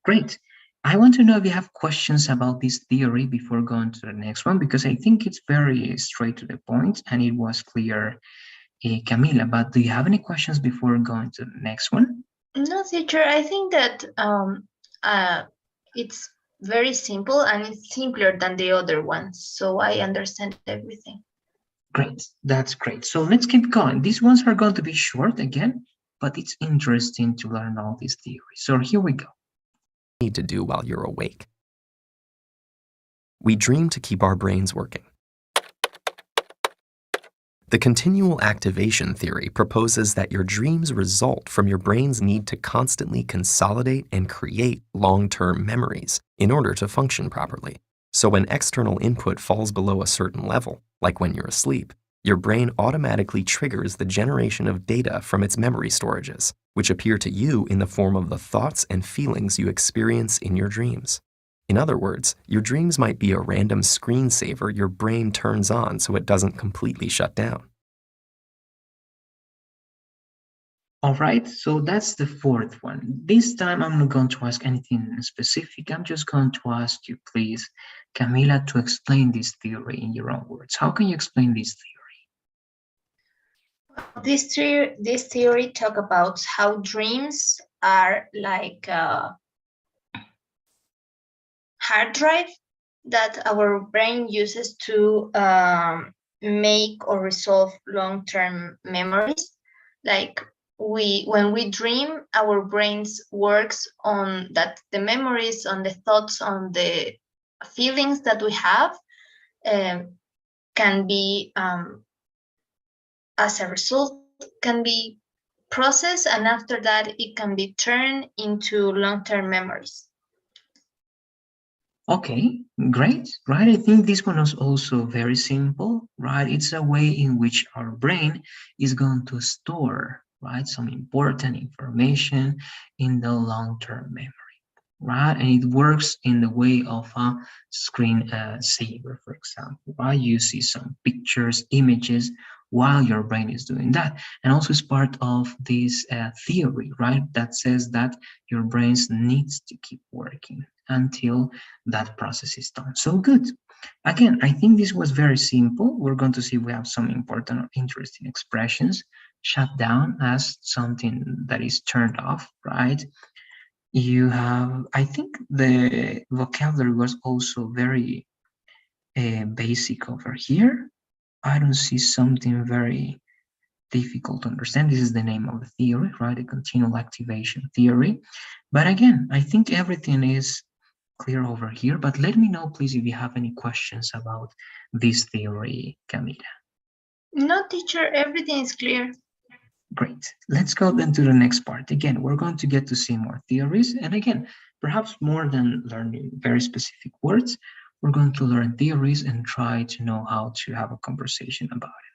Great. I want to know if you have questions about this theory before going to the next one, because I think it's very straight to the point and it was clear, Camila, but do you have any questions before going to the next one? No, teacher, I think that it's very simple and it's simpler than the other ones, so I understand everything. Great, that's great. So let's keep going. These ones are going to be short again, but it's interesting to learn all these theories. So here we go. Need to do while you're awake. We dream to keep our brains working. The continual activation theory proposes that your dreams result from your brain's need to constantly consolidate and create long-term memories in order to function properly. So when external input falls below a certain level, like when you're asleep, your brain automatically triggers the generation of data from its memory storages, which appear to you in the form of the thoughts and feelings you experience in your dreams. In other words, your dreams might be a random screensaver your brain turns on so it doesn't completely shut down. All right, so that's the fourth one. This time I'm not going to ask anything specific. I'm just going to ask you, please, Camila, to explain this theory in your own words. How can you explain this theory? This theory talk about how dreams are like a hard drive that our brain uses to make or resolve long-term memories. Like when we dream, our brains works on that, the memories, on the thoughts, on the feelings that we have can be as a result can be processed, and after that it can be turned into long-term memories. Okay, great, right? I think this one is also very simple, right? It's a way in which our brain is going to store, right, some important information in the long-term memory, right? And it works in the way of a screen saver, for example, right? You see some pictures, images while your brain is doing that. And also it's part of this theory, right? That says that your brains needs to keep working until that process is done. So good. Again, I think this was very simple. We're going to see we have some important or interesting expressions. Shut down as something that is turned off, right? You have, I think the vocabulary was also very basic over here. I don't see something very difficult to understand. This is the name of the theory, right? The continual activation theory. But again, I think everything is clear over here, but let me know, please, if you have any questions about this theory, Camila. No, teacher, everything is clear. Great. Let's go then to the next part. Again, we're going to get to see more theories. And again, perhaps more than learning very specific words, we're going to learn theories and try to know how to have a conversation about it.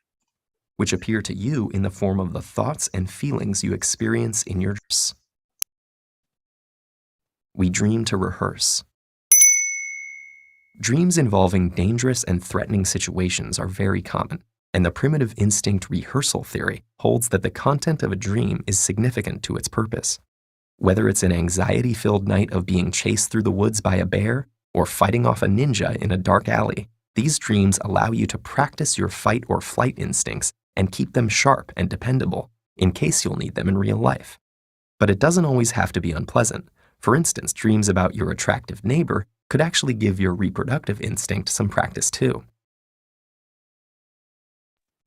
Which appear to you in the form of the thoughts and feelings you experience in your dreams. We dream to rehearse. Dreams involving dangerous and threatening situations are very common, and the primitive instinct rehearsal theory holds that the content of a dream is significant to its purpose. Whether it's an anxiety-filled night of being chased through the woods by a bear or fighting off a ninja in a dark alley, these dreams allow you to practice your fight or flight instincts and keep them sharp and dependable in case you'll need them in real life. But it doesn't always have to be unpleasant. For instance, dreams about your attractive neighbor could actually give your reproductive instinct some practice too.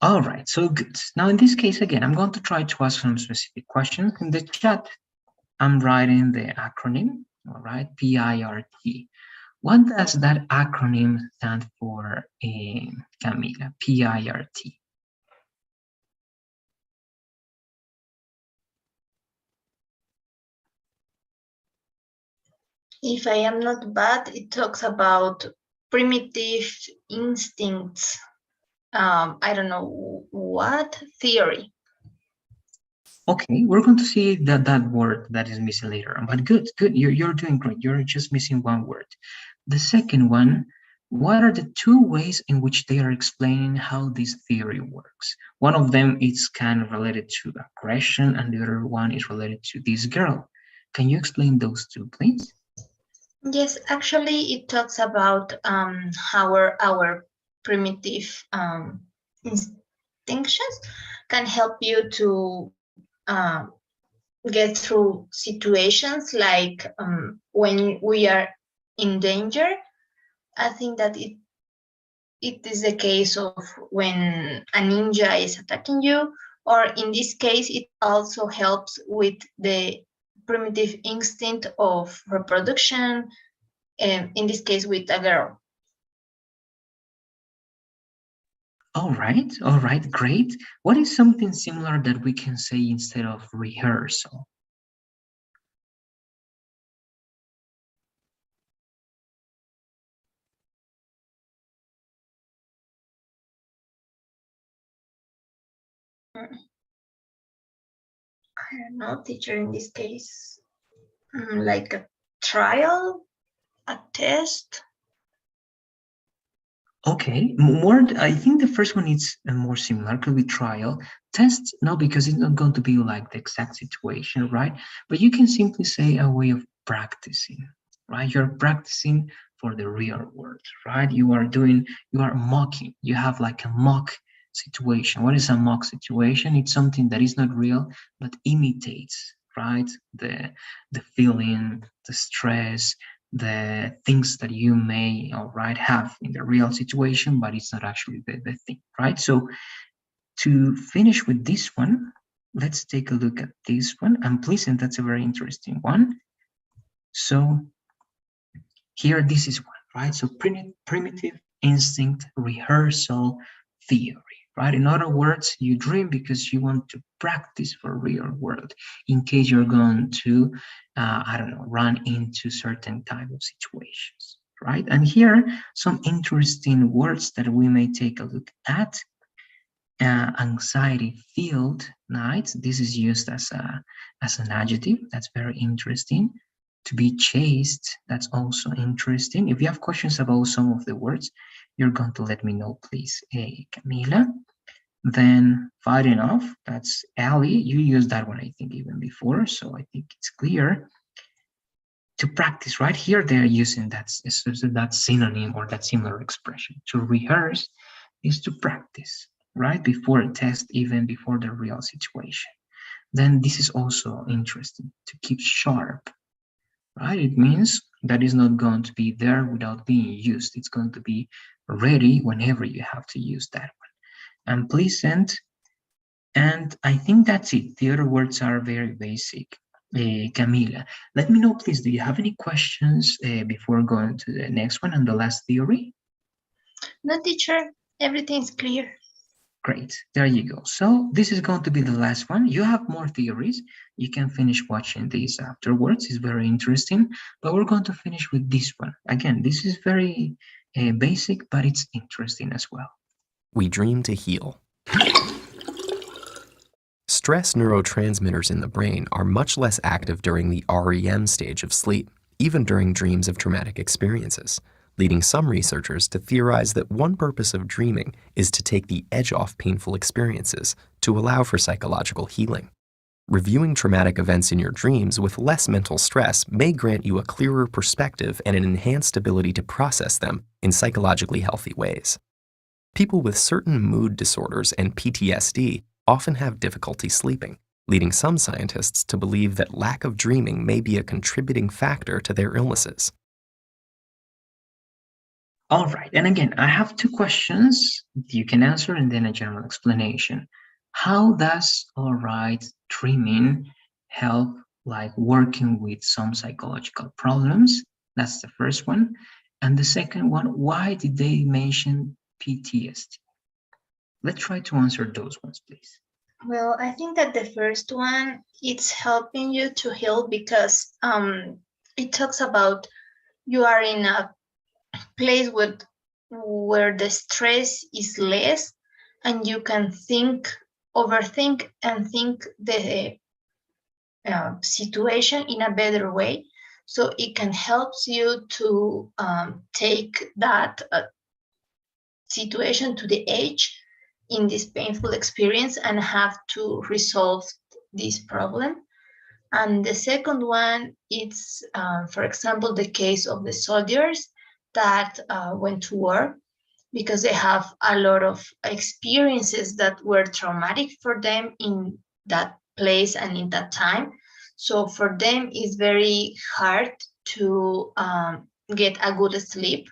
All right, so good. Now in this case, again, I'm going to try to ask some specific questions. In the chat, I'm writing the acronym, all right, PIRT. What does that acronym stand for, Camila, PIRT? If I am not bad, it talks about primitive instincts. I don't know what theory. Okay, we're going to see that word that is missing later on, but good, you're doing great. You're just missing one word. The second one, what are the two ways in which they are explaining how this theory works? One of them is kind of related to aggression, and the other one is related to this girl. Can you explain those two, please? Yes, actually, it talks about how our primitive instinctions can help you to get through situations like when we are in danger. I think that it is the case of when a ninja is attacking you, or in this case, it also helps with the primitive instinct of reproduction, in this case with a girl. All right, great. What is something similar that we can say instead of rehearsal? I don't know, teacher, in this case, like a trial, a test. Okay, more. I think the first one is more similar. Could be trial. Test, no, because it's not going to be like the exact situation, right? But you can simply say a way of practicing, right? You're practicing for the real world, right? You are mocking. You have like a mock situation. What is a mock situation? It's something that is not real but imitates, right? The feeling, the stress, the things that you may all right have in the real situation, but it's not actually the thing, right? So to finish with this one, let's take a look at this one. And please, and that's a very interesting one. So here, this is one, right? So primitive instinct rehearsal theory, right? In other words, you dream because you want to practice for real world in case you're going to, I don't know, run into certain type of situations, right? And here, some interesting words that we may take a look at. Anxiety filled nights. This is used as an adjective. That's very interesting. To be chased, that's also interesting. If you have questions about some of the words, you're going to let me know, please. Hey, Camila. Then fighting off, that's Ali. You used that one, I think, even before, so I think it's clear. To practice, right here, they're using that synonym or that similar expression. To rehearse is to practice, right? Before a test, even before the real situation. Then this is also interesting. To keep sharp, right? It means that is not going to be there without being used. It's going to be ready whenever you have to use that one. And pleasant, and I think that's it. The other words are very basic. Camila, let me know, please, do you have any questions before going to the next one and the last theory? No, teacher, everything's clear. Great, there you go. So this is going to be the last one. You have more theories. You can finish watching these afterwards. It's very interesting, but we're going to finish with this one. Again, this is very basic, but it's interesting as well. We dream to heal. Stress neurotransmitters in the brain are much less active during the REM stage of sleep, even during dreams of traumatic experiences, leading some researchers to theorize that one purpose of dreaming is to take the edge off painful experiences to allow for psychological healing. Reviewing traumatic events in your dreams with less mental stress may grant you a clearer perspective and an enhanced ability to process them in psychologically healthy ways. People with certain mood disorders and PTSD often have difficulty sleeping, leading some scientists to believe that lack of dreaming may be a contributing factor to their illnesses. All right, and again, I have two questions you can answer and then a general explanation. How does, all right, dreaming help like working with some psychological problems? That's the first one. And the second one, why did they mention PTSD? Let's try to answer those ones, please. Well, I think that the first one, it's helping you to heal because it talks about you are in a place where the stress is less and you can overthink and think the situation in a better way. So it can help you to take that situation to the edge in this painful experience and have to resolve this problem. And the second one, it's, for example, the case of the soldiers that went to war because they have a lot of experiences that were traumatic for them in that place and in that time. So for them, it's very hard to get a good sleep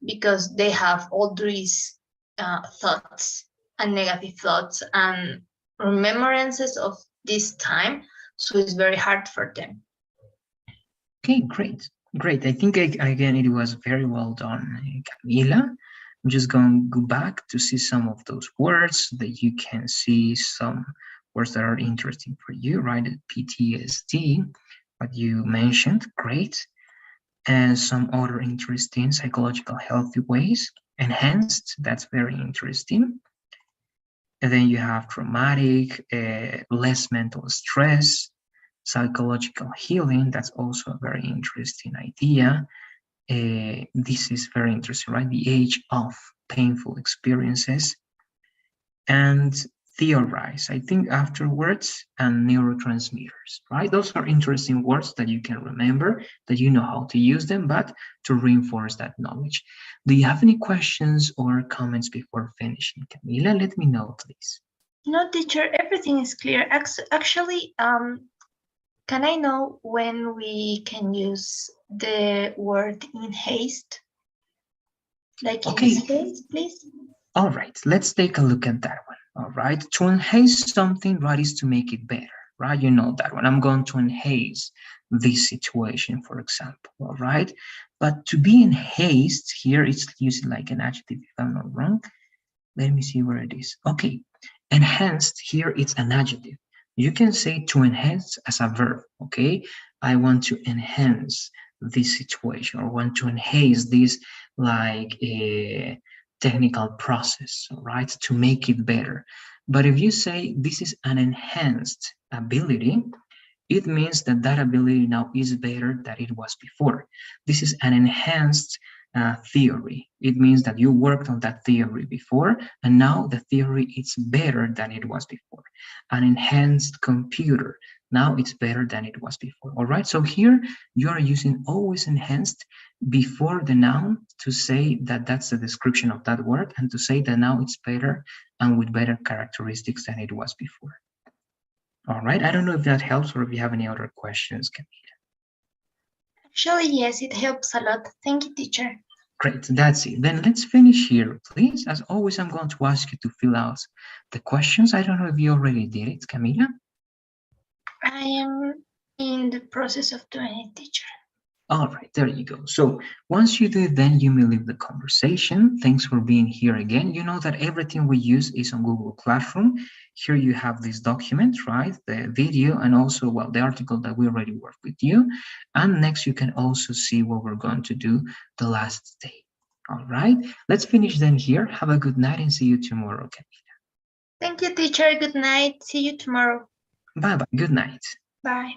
because they have all these thoughts and negative thoughts and remembrances of this time. So it's very hard for them. Okay, great. Great. I think, again, it was very well done, Camila. I'm just going to go back to see some of those words that you can see, some words that are interesting for you, right? PTSD, what you mentioned, great. And some other interesting psychological healthy ways. Enhanced, that's very interesting. And then you have traumatic, less mental stress, psychological healing, that's also a very interesting idea. This is very interesting, right? The age of painful experiences. And theorize, I think, afterwards, and neurotransmitters, right? Those are interesting words that you can remember, that you know how to use them, but to reinforce that knowledge. Do you have any questions or comments before finishing? Camila, let me know, please. No, teacher, everything is clear. Actually, can I know when we can use the word in haste? Like in this case, please? All right, let's take a look at that one. All right, to enhance something, right, is to make it better, right? You know that one. I'm going to enhance this situation, for example, all right? But to be in haste here, it's using like an adjective, if I'm not wrong. Let me see where it is. Okay, enhanced here, it's an adjective. You can say to enhance as a verb, okay? I want to enhance this situation, or want to enhance this, like a technical process, right, to make it better. But if you say this is an enhanced ability, it means that that ability now is better than it was before. This is an enhanced theory. It means that you worked on that theory before, and now the theory is better than it was before. An enhanced computer, now it's better than it was before. All right, so here you are using always enhanced before the noun to say that that's the description of that word, and to say that now it's better and with better characteristics than it was before. All right, I don't know if that helps or if you have any other questions, Camila. Actually, yes, it helps a lot. Thank you, teacher. Great, that's it. Then let's finish here, please. As always, I'm going to ask you to fill out the questions. I don't know if you already did it, Camila. I am in the process of doing it, teacher. All right, there you go. So once you do, then you may leave the conversation. Thanks for being here again. You know that everything we use is on Google Classroom. Here you have this document, right? The video, and also, well, the article that we already worked with you. And next you can also see what we're going to do the last day. All right, let's finish then here. Have a good night and see you tomorrow, Camila. Thank you, teacher. Good night. See you tomorrow. Bye-bye. Good night. Bye.